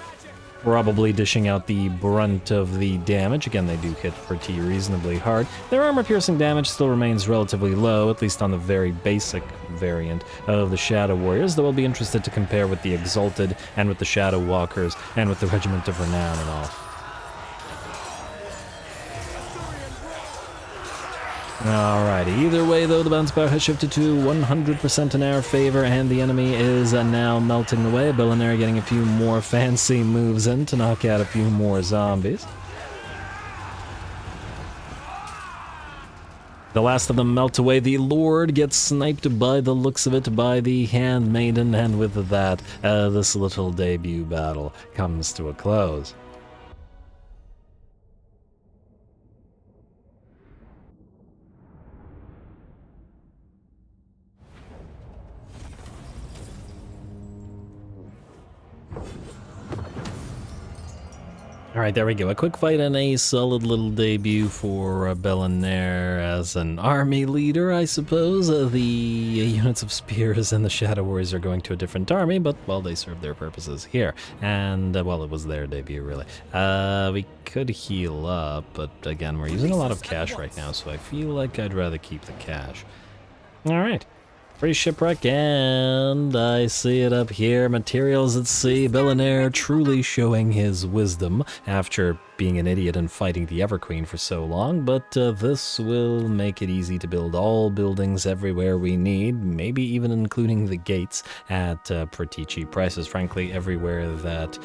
probably dishing out the brunt of the damage. Again, they do hit pretty reasonably hard. Their armor-piercing damage still remains relatively low, at least on the very basic variant of the Shadow Warriors, though I'll be interested to compare with the Exalted and with the Shadow Walkers and with the Regiment of Renown and all. Alright, either way though, the bounce power has shifted to 100% in our favor, and the enemy is now melting away. Billionaire getting a few more fancy moves in to knock out a few more zombies. The last of them melt away. The Lord gets sniped by the looks of it by the Handmaiden, and with that, this little debut battle comes to a close. Alright, there we go. A quick fight and a solid little debut for Billionaire as an army leader, I suppose. The units of Spears and the Shadow Warriors are going to a different army, but, well, they serve their purposes here. And, well, it was their debut, really. We could heal up, but, again, we're using a lot of cash right now, so I feel like I'd rather keep the cash. Alright. Free shipwreck, and I see it up here. Materials at sea. Billionaire truly showing his wisdom after being an idiot and fighting the Everqueen for so long, but this will make it easy to build all buildings everywhere we need, maybe even including the gates at pretty cheap prices. Frankly, everywhere that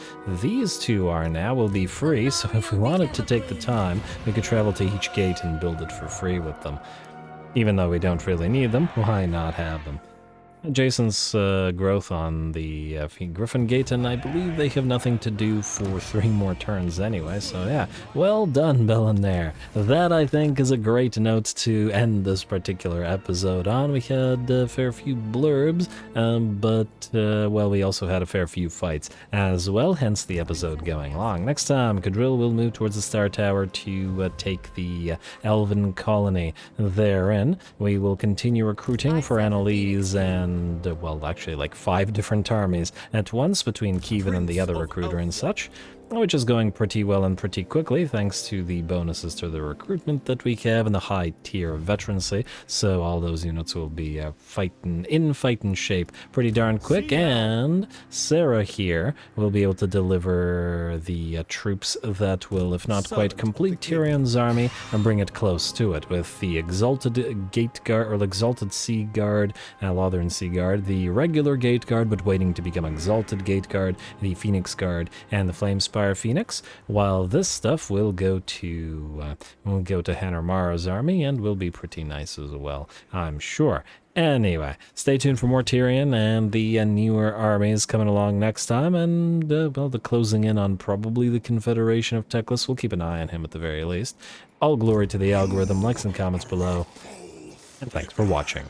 these two are now will be free, so if we wanted to take the time, we could travel to each gate and build it for free with them. Even though we don't really need them, why not have them? Jason's growth on the Griffin Gate, and I believe they have nothing to do for 3 more turns anyway, so yeah. Well done, Billionaire. That, I think, is a great note to end this particular episode on. We had a fair few blurbs, but, well, we also had a fair few fights as well, hence the episode going long. Next time, Cadrill will move towards the Star Tower to take the Elven colony therein. We will continue recruiting for Annalise and well, actually like 5 different armies at once between Kevin and the other recruiter and such, which is going pretty well and pretty quickly thanks to the bonuses to the recruitment that we have and the high tier of veterancy. So all those units will be fighting shape pretty darn quick, and Sarah here will be able to deliver the troops that will, if not quite complete Tyrion's army, and bring it close to it with the Exalted Gate Guard, or Exalted Sea Guard, Lothern Sea Guard, the regular Gate Guard but waiting to become Exalted Gate Guard, the Phoenix Guard, and the Flamespire Phoenix, while this stuff will go to Hanner Mara's army and will be pretty nice as well, I'm sure. Anyway, stay tuned for more Tyrion and the newer armies coming along next time, and, well, the closing in on probably the Confederation of Teclis. We'll keep an eye on him at the very least. All glory to the algorithm. Likes and comments below, and thanks for watching.